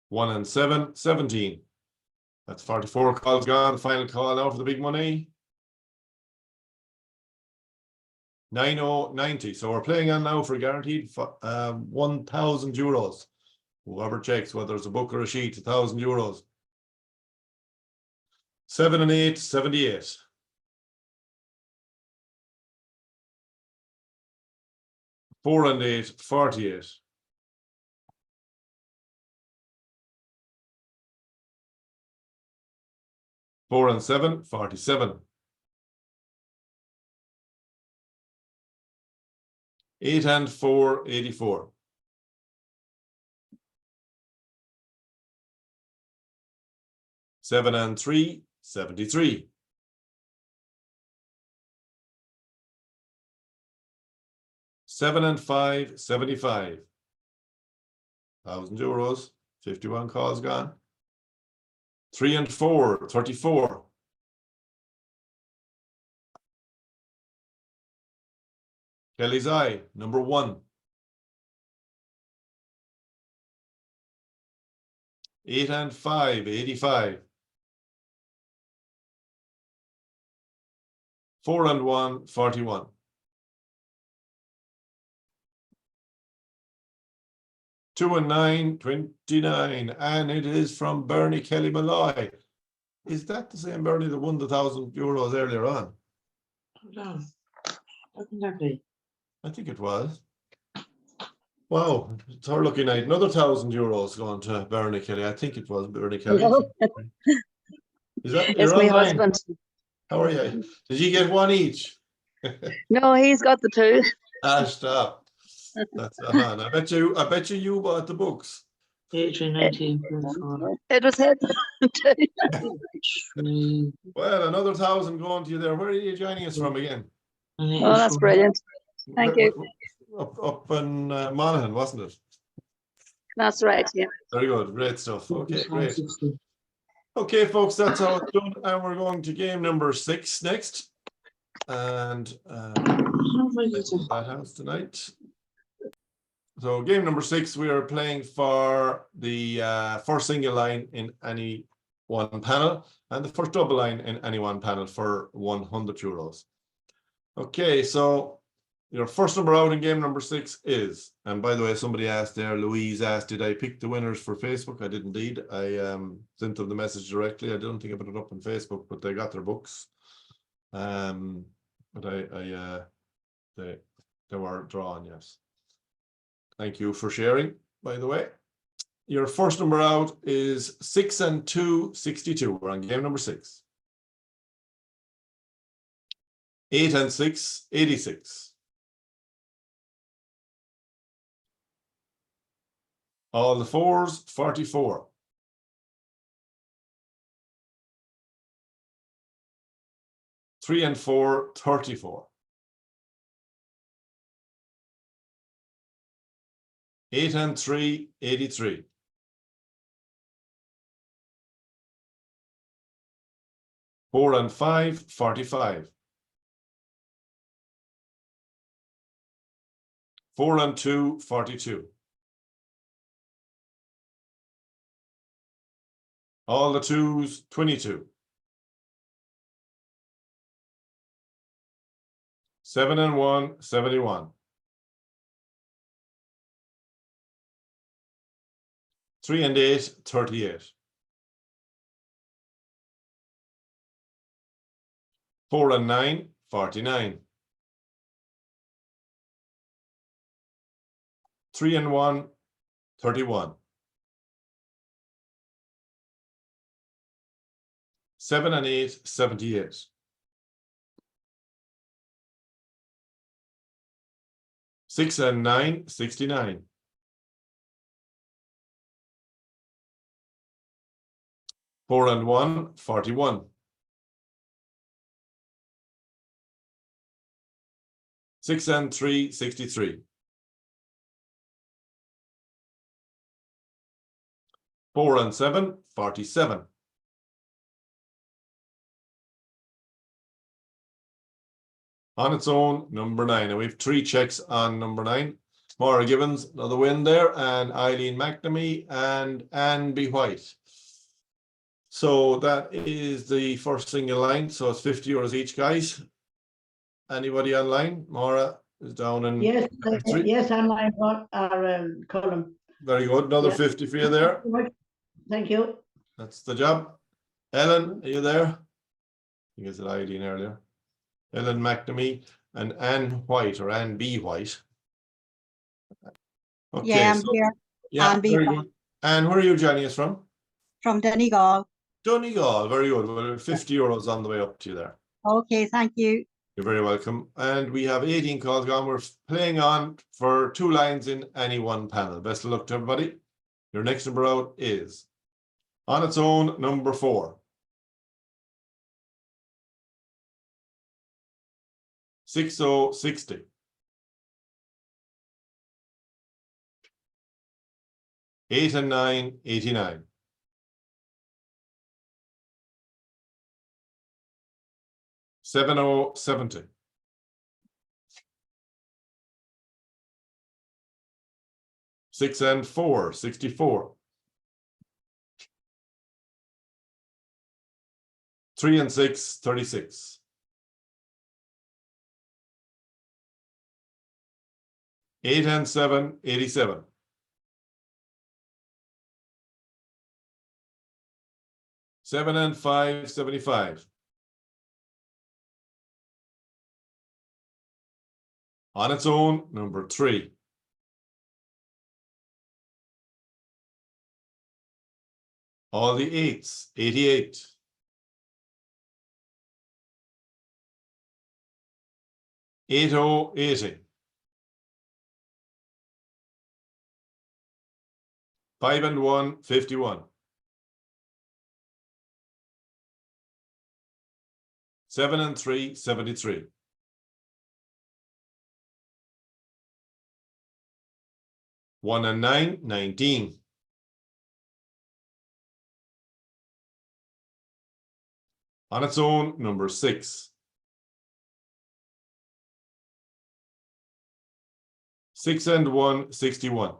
1 and 7, 17. That's 44 calls gone. Final call now for the big money. 9090. So we're playing on now for guaranteed €1,000. Whoever checks whether it's a book or a sheet, €1,000. 7 and 8, 78. 4 and 8, 48. 4 and 7, 47. 8 and 4, 84. 7 and 3, 73. 7 and 5, 75. €1,000. 51 calls gone. 3 and 4, 34. 'Kelly's Eye, number 1. 8 and 5, 85. 4 and 1, 41. 2 and 9, 29. And it is from Bernie Kelly Malloy. Is that the same Bernie that won the €1,000 earlier on? Hold on. What can that be? I think it was. Wow, it's her lucky night. Another €1,000 going to Bernie Kelly. I think it was Bernie Kelly. Hello. Is that It's you're my online? husband. How are you? Did you get one each? No, he's got the 2. Ah, stop. That's I bet you bought the books. 18, 19, 24, It was hit. 3, Well, another 1,000 going to you there. Where are you joining us from again? Oh, that's brilliant. Thank you. Up in Monaghan, wasn't it? That's right. Yeah. Very good. Great stuff. Okay, great. Okay, folks, that's how it's done. And we're going to game number 6 next. And that house tonight. So game number 6, we are playing for the first single line in any one panel and the first double line in any one panel for €100. Okay, so your first number out in game number 6 is, and by the way, somebody asked there, Louise asked, did I pick the winners for Facebook? I did indeed. I sent them the message directly. I don't think I put it up on Facebook, but they got their books. But they were drawn, yes. Thank you for sharing, by the way. Your first number out is 6 and 2, 62. We're on game number 6. 8 and 6, 86. All the 4s, 44. 3 and 4, 34. 8 and 3, 83. 4 and 5, 45. 4 and 2, 42. All the 2s, 22. 7 and 1, 71. 3 and 8, 38. 4 and 9, 49. 3 and 1, 31. 7 and 8, 78. 6 and 9, 69. 4 and 1, 41. 6 and 3, 63. 4 and 7, 47. 'On its own, number 9. And we have 3 checks on number 9. Maura Gibbons, another win there, and Eileen McNamee and Anne B. White. So that is the first single line. So it's €50 each, guys. Anybody online? Maura is down in. Yes, yes, online Colm. Very good. Another Yeah. 50 for you there. Thank you. That's the job. Ellen, are you there? I think I said Eileen earlier. Ellen McNamee and Anne White or Anne B. White. Okay, Yeah, I'm here. Yeah, Anne B. very White. good. And where are you joining us from? From Donegal. Donegal, very good. Well, €50 on the way up to you there. Okay, thank you. You're very welcome. And we have 18 calls gone. We're playing on for 2 lines in any one panel. Best of luck to everybody. Your next number out is, on its own, number 4. 6060. 8 and 9, 89. 7070. 6 and 4, 64. 3 and 6, 36. 8 and 7, 87. 7 and 5, 75. On its own, number 3. All the 8s, 88. 8080. 5 and 1, 51. 7 and 3, 73. 1 and 9, 19. 'On its own, number 6. 6 and 1, 61.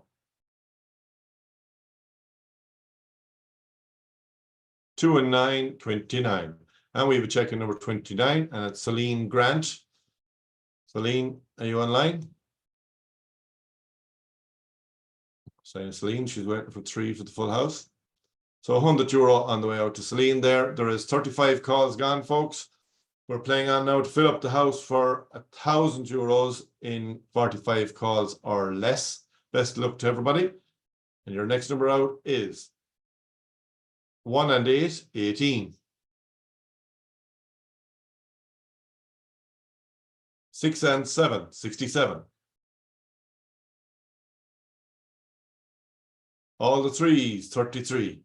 2 and 9, 29. And we have a check in number 29, and it's Celine Grant. Celine, are you online? Saying Celine, she's waiting for 3 for the full house. So €100 on the way out to Celine there. There is 35 calls gone, folks. We're playing on now to fill up the house for €1,000 in 45 calls or less. Best of luck to everybody. And your next number out is 1 and 8, 18. 6 and 7, 67. All the 3s, 33.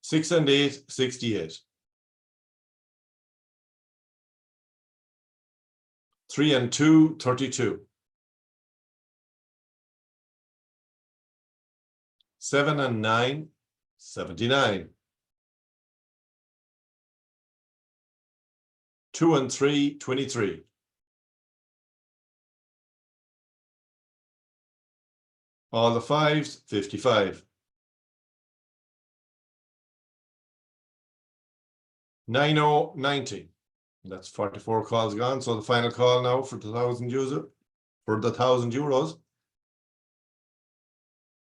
6 and 8, 68. 3 and 2, 32. 7 and 9, 79. 2 and 3, 23. 'All the 5s, 55. 90, 90. That's 44 calls gone. So the final call now for the €1,000.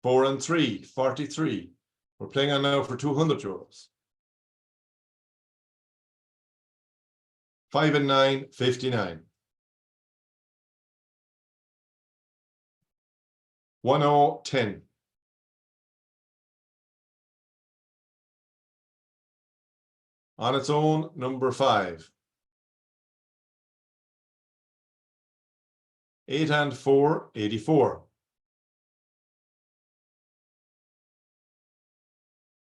4 and 3, 43. We're playing on now for €200. 5 and 9, 59. 10, 10. 'On its own, number 5. 8 and 4, 84.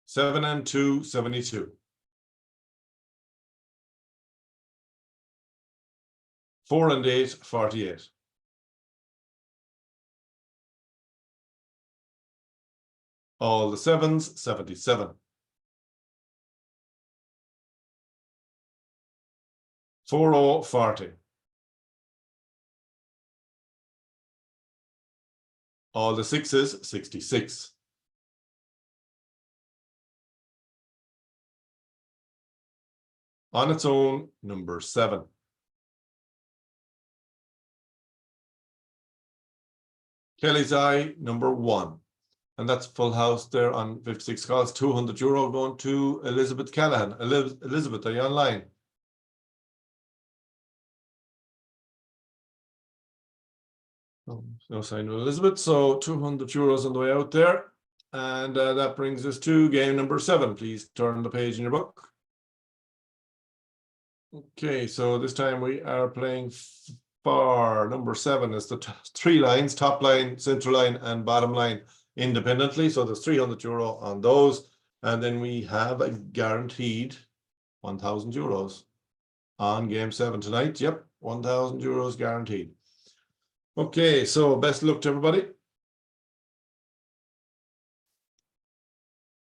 7 and 2, 72. 4 and 8, 48. 'All the 7s, 77. 40, 40. 'All the 6s, 66. 'On its own, number 7. Kelly's Eye, number 1. And that's full house there on 56 calls, €200 going to Elizabeth Callahan. Elizabeth, are you online? No sign of Elizabeth, so €200 on the way out there. And that brings us to game number 7. Please turn the page in your book. Okay, so this time we are playing for number 7. Is the 3 lines, top line, central line, and bottom line independently. So there's €300 on those. And then we have a guaranteed €1,000 on game 7 tonight. Yep, €1,000 guaranteed. Okay, so best of luck to everybody.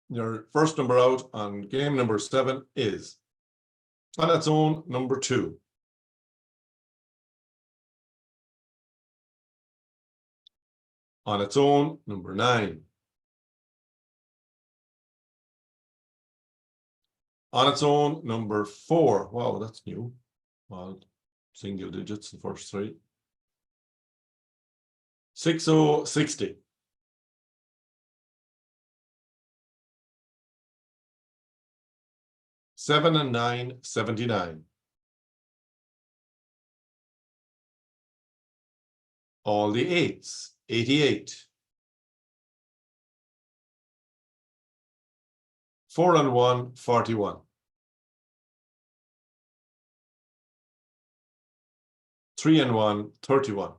Your first number out on game number 7 is, on its own, number 2. On its own, number 9. On its own, number 4. Wow, that's new. Well, single digits, the first 3. 60, 60. 7 and 9, 79. All the 8s, 88. 4 and 1, 41. 3 and 1, 31.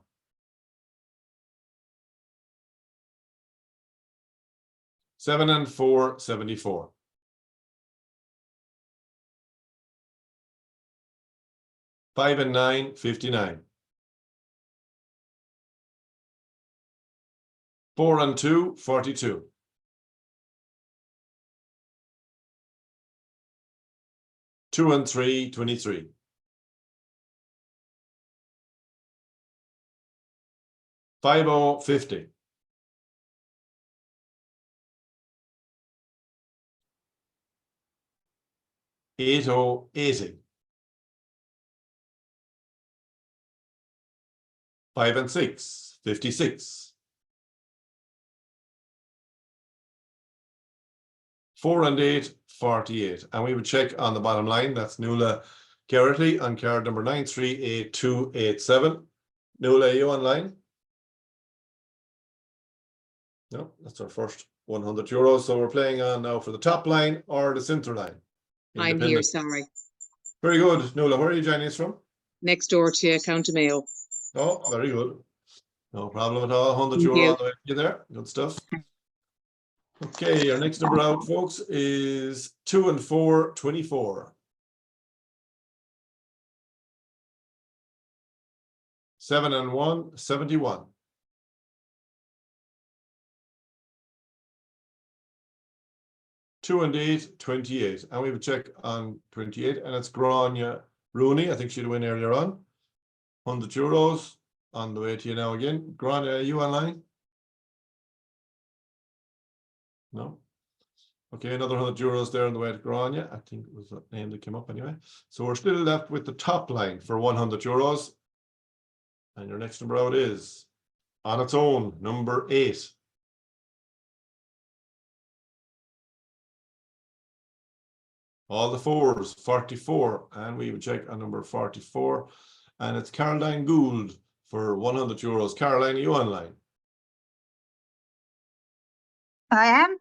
7 and 4, 74. 5 and 9, 59. 4 and 2, 42. 2 and 3, 23. 5, 50. 8, 80. 5 and 6, 56. 4 and 8, 48. And we would check on the bottom line. That's Nuala Garrity on card number 938287. Nuala, are you online? No, that's our first 100 euros. So we're playing on now for the top line or the center line. I'm here, Independent. sorry. Very good. Nuala, where are you joining us from? Next door to you, County Mayo. Oh, very good. No problem at all. 100 Thank euro you. on the way to you there. Good stuff. Okay, our next number out, folks, is 2 and 4, 24. 7 and 1, 71. 2 and 8, 28. And we would check on 28, and it's Grania Rooney. I think she'd win earlier on. 100 euros on the way to you now again. Grania, are you online? No. Okay, another 100 euros there on the way to Grania. I think it was that name that came up anyway. So we're still left with the top line for 100 euros. And your next number out is, on its own, number 8. All the 4s, 44. And we would check on number 44. And it's Caroline Gould for 100 euros. Caroline, are you online? I am.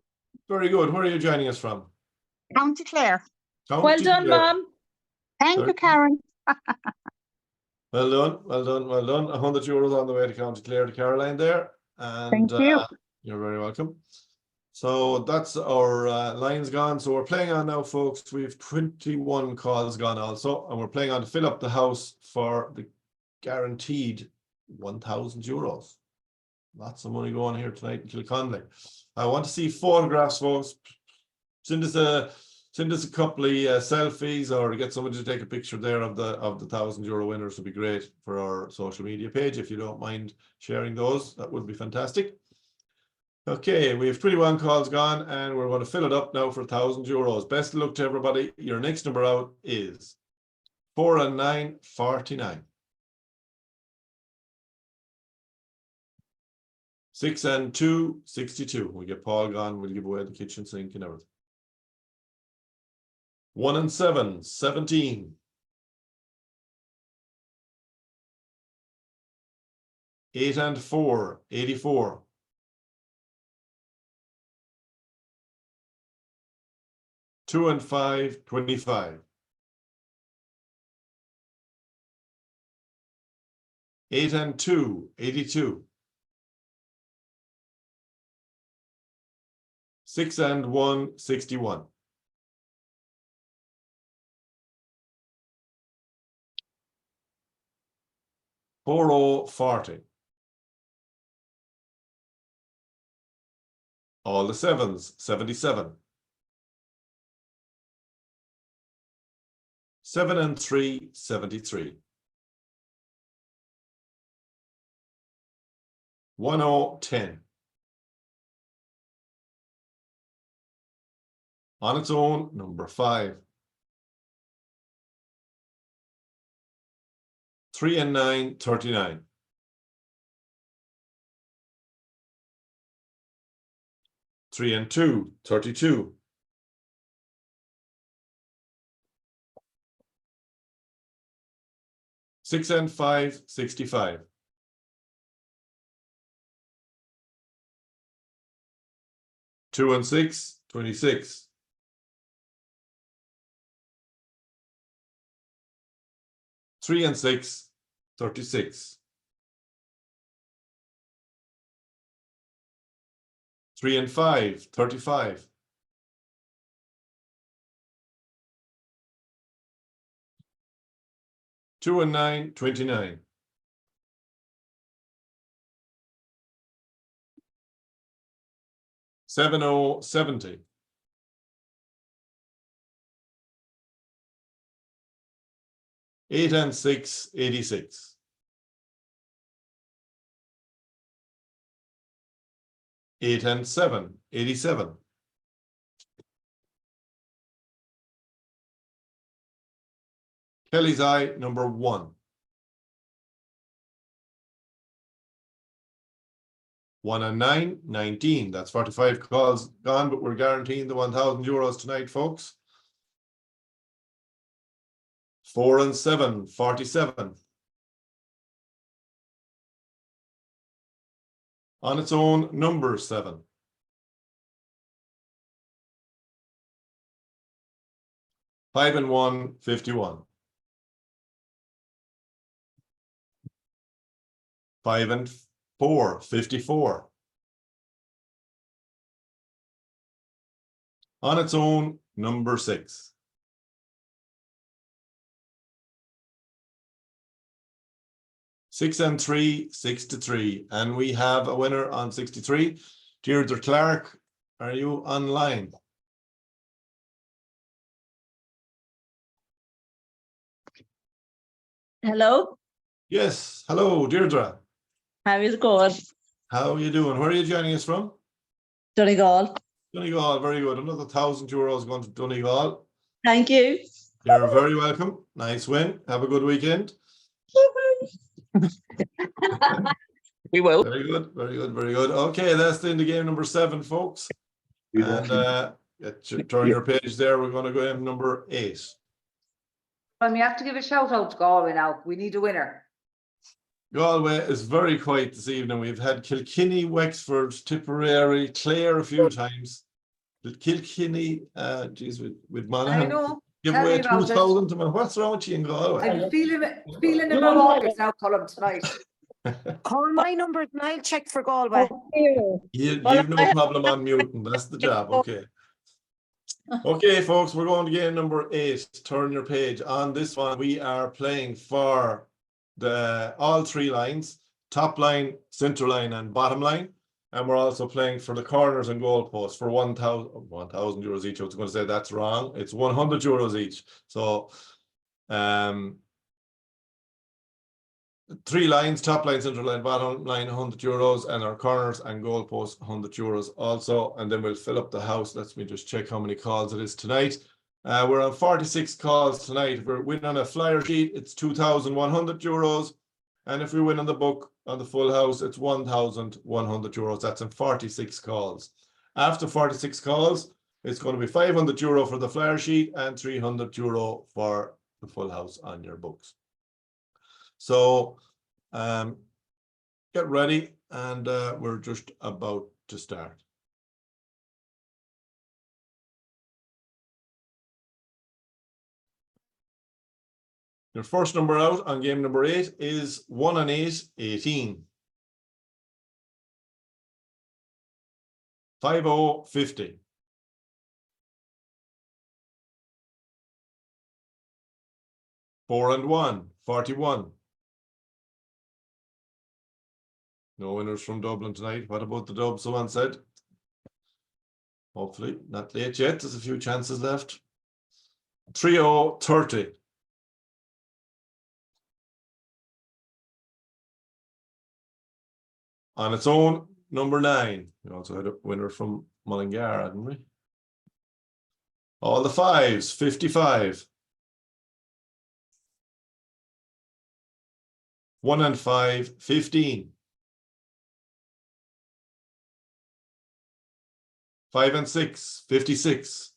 Very good. Where are you joining us from? County Clare. County Clare. Thank Very you, Karen. Well done, well done, well done. 100 euros on the way to County Clare to Caroline there. And Thank you. you're very welcome. So that's our lines gone. So we're playing on now, folks. We have 21 calls gone also. And we're playing on to fill up the house for the guaranteed 1,000 euros. Lots of money going here tonight in Kilconly. I want to see photographs, folks. Send us a couple of selfies, or get somebody to take a picture there of the 1,000 euro winners. Would be great for our social media page. If you don't mind sharing those, that would be fantastic. Okay, we have 21 calls gone, and we're going to fill it up now for 1,000 euros. Best of luck to everybody. Your next number out is 4 and 9, 49. 6 and 2, 62. We get Paul gone, we'll give away the kitchen sink and everything. 1 and 7, 17. 8 and 4, 84. 2 and 5, 25. 8 and 2, 82. 6 and 1, 61. 4, 40. All the 7s, 77. 7 and 3, 73. 1, 10. On its own, number 5. 3 and 9, 39. 3 and 2, 32. 6 and 5, 65. 2 and 6, 26. 3 and 6, 36. 3 and 5, 35. 2 and 9, 29. 7, 70. 8 and 6, 86. 8 and 7, 87. 1. 1 and 9, 19. That's 45 calls gone, but we're guaranteeing the €1,000 tonight, folks. 4 and 7, 47. On its own, number 7. 5 and 1, 51. 5 and 4, 54. On its own, number 6. 6 and 3, 63. And we have a winner on 63. Deirdre Clark, are you online? Hello, Yes. Hello, Deirdre. how is it going? How are you doing? Where are you joining us from? Donegal. Donegal, very good. Another €1,000 going to Donegal. Thank you. You're very welcome. Nice win. Have a good weekend. We will. Very good, very good, very good. Okay, that's the end of game number 7, folks. And turn your page there. We're going to go in number 8. We have to give a shout out to Galway now. We need a winner. Galway is very quiet this evening. We've had Kilkenny, Wexford, Tipperary, Clare a few times. Kilkenny, with Monaghan. I know. Give Tell away me about it. 2,000 to me. What's wrong with you in Galway? I'm feeling the marauders now, Colm, tonight. Call my number and I'll check for Galway. You've no problem on muting. That's the job. Okay. Okay, folks, we're going to game number 8. Turn your page. On this one, we are playing for all 3 lines: top line, center line, and bottom line. And we're also playing for the corners and goal posts for €1,000 each. I was going to say that's wrong. It's €100 each. So 3 lines: top line, center line, bottom line, €100, and our corners and goal posts €100 also. And then we'll fill up the house. Let me just check how many calls it is tonight. We're on 46 calls tonight. If we're winning on a flyer sheet, it's €2,100. And if we win on the book, on the full house, it's €1,100. That's in 46 calls. After 46 calls, it's going to be €500 for the flyer sheet and €300 for the full house on your books. So get ready, and we're just about to start. Your first number out on game number 8 is 1 and 8, 18. 5, 50. 4 and 1, 41. No winners from Dublin tonight. What about the Dub? Someone said. Hopefully not late yet. There's a few chances left. 3, 30. 'On its own, number 9. We also had a winner from Mullingar, hadn't we? All the 5s, 55. 1 and 5, 15. 5 and 6, 56.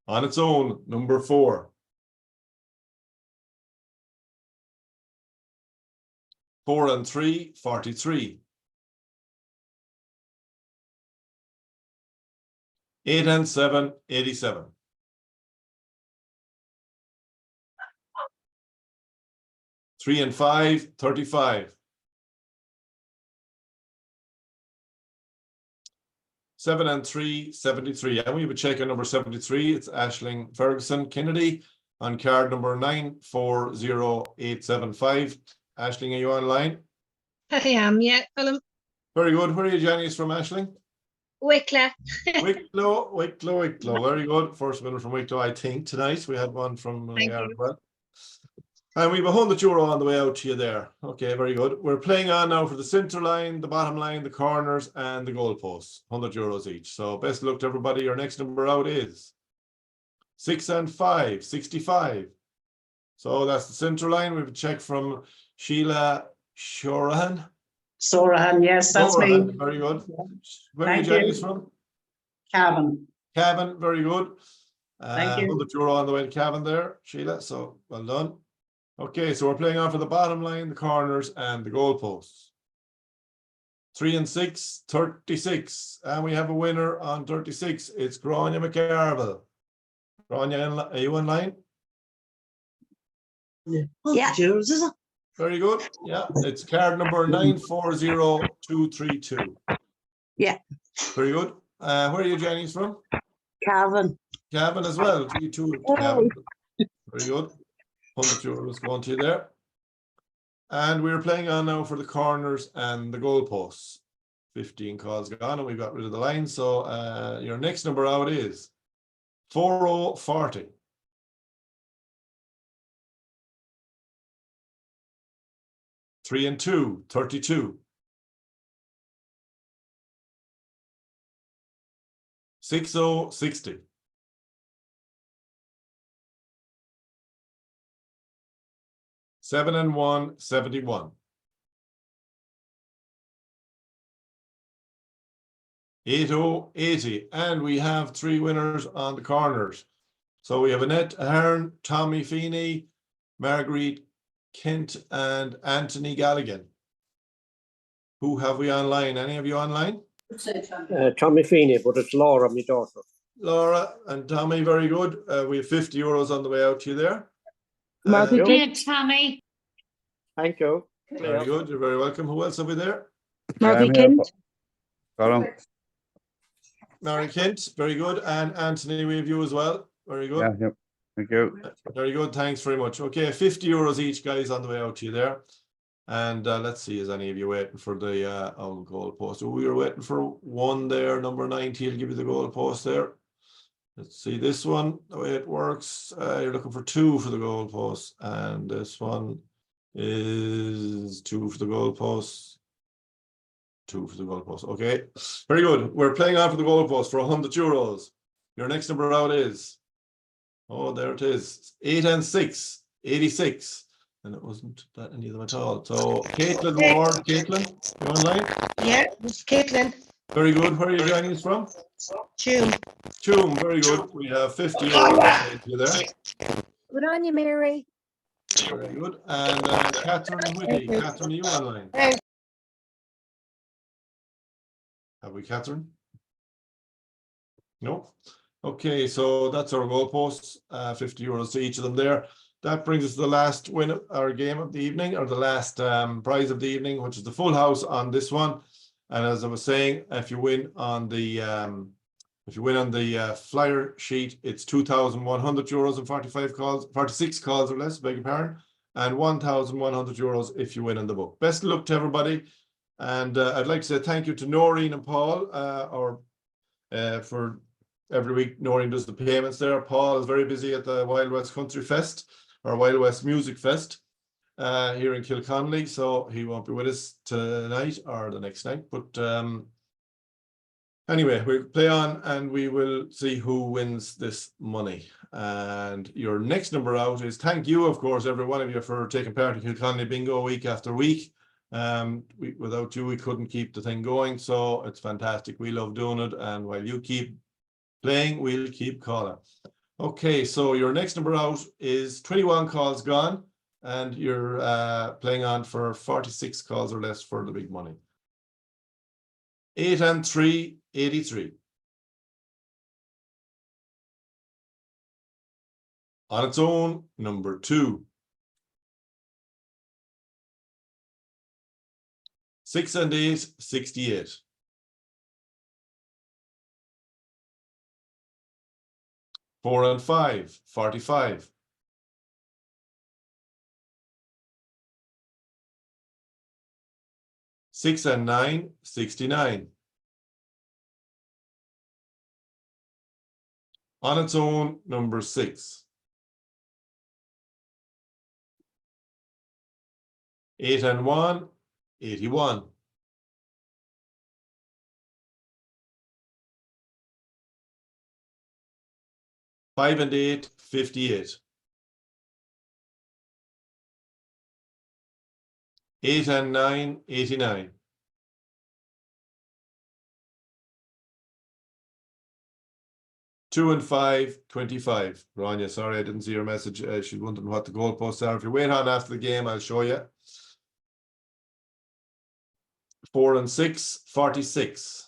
On its own, number 4. 4 and 3, 43. 8 and 7, 87. 3 and 5, 35. 7 and 3, 73. And we have a check on number 73. It's Aisling Ferguson Kennedy on card number 940875. Aisling, are you online? I am, yeah. Well, Very good. Where are you joining us from, Aisling? Wicklow. Wicklow. Very good. First winner from Wicklow, I think, tonight. We had one from Thank Yard you. well. And we have €100 on the way out to you there. Okay, very good. We're playing on now for the centre line, the bottom line, the corners, and the goalposts. €100 each. So best of luck to everybody. Your next number out is 6 and 5, 65. So that's the centre line. We have a check from Sheila Shorahan. Sorahan, yes, that's me. Shorahan, very good. Where are you Thank joining you. us from? Cavan. Cavan, very good. Thank you. €100 on the way to Cavan there, Sheila. So well done. Okay, so we're playing on for the bottom line, the corners, and the goalposts. 3 and 6, 36. And we have a winner on 36. It's Grania McGarville. Grania, are you online? Yeah. Very good. Yeah, it's card number 940232. Yeah. Very good. Where are you joining us from? Cavan. Cavan as well. G2 Cavan. Very good. €100 going to you there. And we're playing on now for the corners and the goalposts. 15 calls gone and we got rid of the line. So your next number out is 4040. Three and 2, 32. 6060. 7 and 1, 71. 8080. And we have 3 winners on the corners. So we have Annette Ahern, Tommy Feeney, Marguerite Kent, and Anthony Galligan. Who have we online? Any of you online? Tommy Feeney, but it's Laura, my daughter. Laura and Tommy, very good. We have €50 on the way out to you there. Margaret Here, Tommy. Thank you. Very good. You're very welcome. Who else have we there? Margaret Kent. Mary Kent, very good. And Anthony, we have you as well. Very good. Yeah, thank you. Very good. Thanks very much. Okay, €50 each, guys, on the way out to you there. And let's see, is any of you waiting for the goal post? So we were waiting for one there, number 90. He'll give you the goal post there. Let's see this one, the way it works. You're looking for 2 for the goal post, and this one is 2 for the goal post. 2 for the goal post. Okay, very good. We're playing on for the goal post for €100. Your next number out is, oh, there it is, 8 and 6, 86. And it wasn't that any of them at all. So Caitlin Ward, Caitlin, you online? Yeah, it's Caitlin. Very good. Where are you joining us from? June. Very good. We have €50 you there. Good on you, Mary. Very good. And Catherine Whitty. Catherine, are you online? Have we Catherine? No. Okay, so that's our goal posts. €50 to each of them there. That brings us to the last win, our game of the evening, or the last prize of the evening, which is the full house on this one. And as I was saying, if you win on the flyer sheet, it's €2,100 and 46 calls or less, beg your pardon, and €1,100 if you win on the book. Best of luck to everybody. And I'd like to say thank you to Noreen and Paul, for every week. Noreen does the payments there. Paul is very busy at the Wild West Country Fest, or Wild West Music Fest, here in Kilconly, so he won't be with us tonight or the next night. But anyway, we'll play on and we will see who wins this money. And your next number out is, thank you, of course, every one of you, for taking part in Kilconly Bingo week after week. Without you, we couldn't keep the thing going, so it's fantastic. We love doing it, and while you keep playing, we'll keep calling. Okay, so your next number out is 21 calls gone, and you're playing on for 46 calls or less for the big money. 8 and 3, 83. On its own, number 2. 6 and 8, 68. 4 and 5, 45. 6 and 9, 69. On its own, number 6. 8 and 1, 81. 5 and 8, 58. 8 and 9, 89. 2 and 5, 25. Rania, sorry, I didn't see your message. She's wondering what the goalposts are. If you wait on after the game, I'll show you. 4 and 6, 46.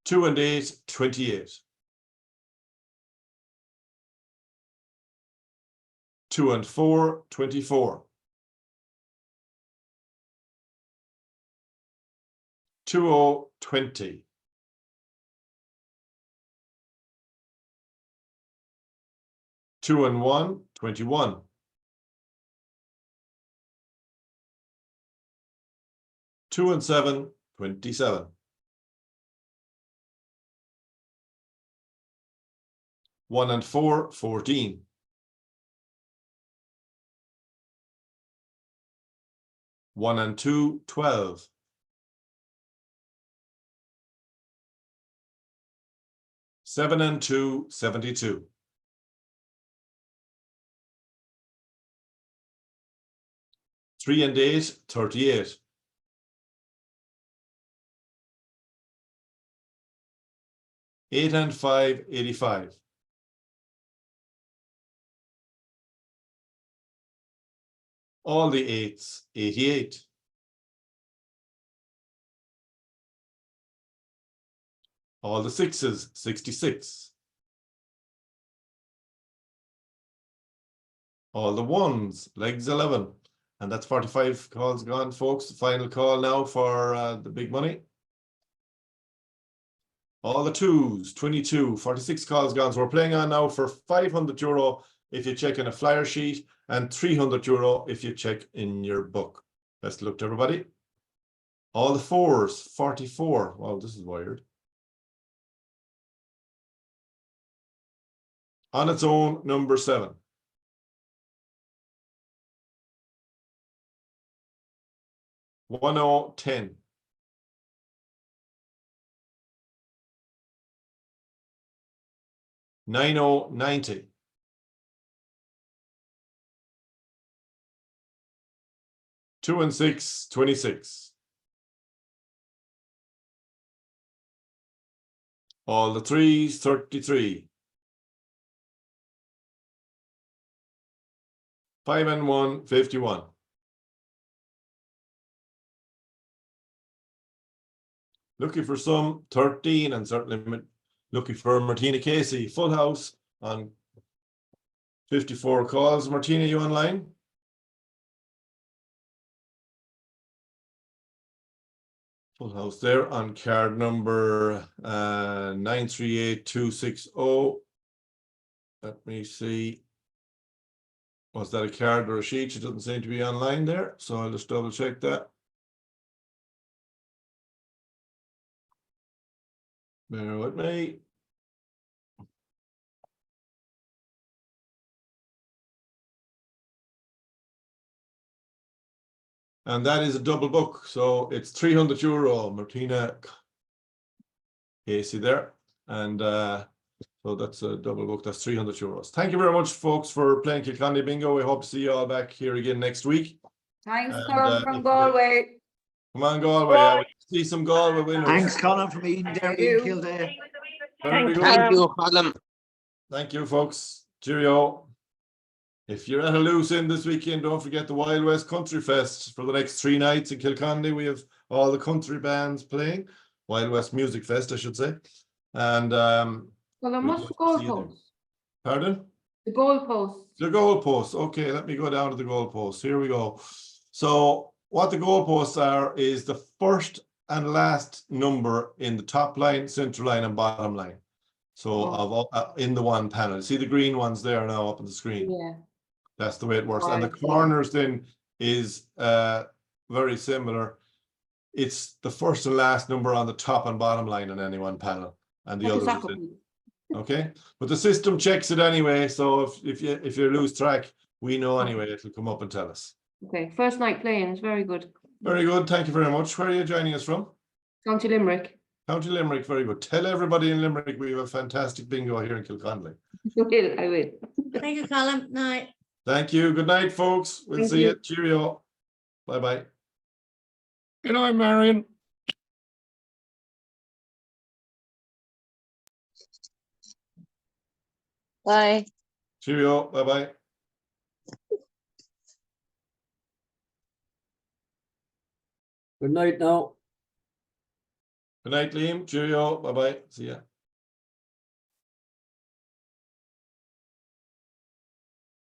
2 and 8, 28. 2 and 4, 24. 2, 20. 2 and 1, 21. 2 and 7, 27. 1 and 4, 14. 1 and 2, 12. 7 and 2, 72. 3 and 8, 38. 8 and 5, 85. 'All the 8s, 88. 'All the 6s, 66. 'All the 1s, legs 11. And that's 45 calls gone, folks. The final call now for the big money. All the 2s, 22, 46 calls gone. So we're playing on now for €500 if you check in a flyer sheet and €300 if you check in your book. Best of luck to everybody. All the 4s, 44. Wow, this is weird. On its own, number 7. 10. 90. 2 and 6, 26. All the 3s, 33. 5 and 1, 51. Looking for some 13 and certainly looking for Martina Casey. Full house on 54 calls. Martina, you online? Full house there on card number 938260. Let me see. Was that a card or a sheet? She doesn't seem to be online there, so I'll just double check that. Bear with me. And that is a double book, so it's €300. Martina Casey there, and so that's a double book. That's €300. Thank you very much, folks, for playing Kilconly Bingo. We hope to see you all back here again next week. Thanks, And, Colm from Galway. Come on, Galway. We see some Galway winners. Thanks, Colin, from Eden Derby you. and Kildare. Very good. Thank you, Colm. Thank you, folks. Cheerio. If you're at a loose end this weekend, don't forget the Wild West Country Fest for the next 3 nights in Kilconly. We have all the country bands playing. Wild West Music Fest, I should say. And Well, we'd what's love the to see you there. goalpost? Pardon? The goalpost. The goalposts. Okay, let me go down to the goalposts. Here we go. So what the goalposts are is the first and last number in the top line, center line and bottom line. So in the one panel, see the green ones there now up on the screen. Yeah. That's the way it works. And the Right. corners then is very similar. It's the first and last number on the top and bottom line on any one panel, and the others. Is in, okay, but the system checks it anyway. So if you lose track, we know anyway. It'll come up and tell us. Okay, first night playing is very good. Very good. Thank you very much. Where are you joining us from? County Limerick. County Limerick. Very good. Tell everybody in Limerick we have a fantastic bingo here in Kilconly. I will. Thank you, Colm. Night. Thank you. Good night, folks. We'll Thank see you. you. Cheerio. Bye bye. Good night, Marion. Bye. Cheerio. Bye bye. Good night now. Good night, Liam. Cheerio. Bye bye. See ya.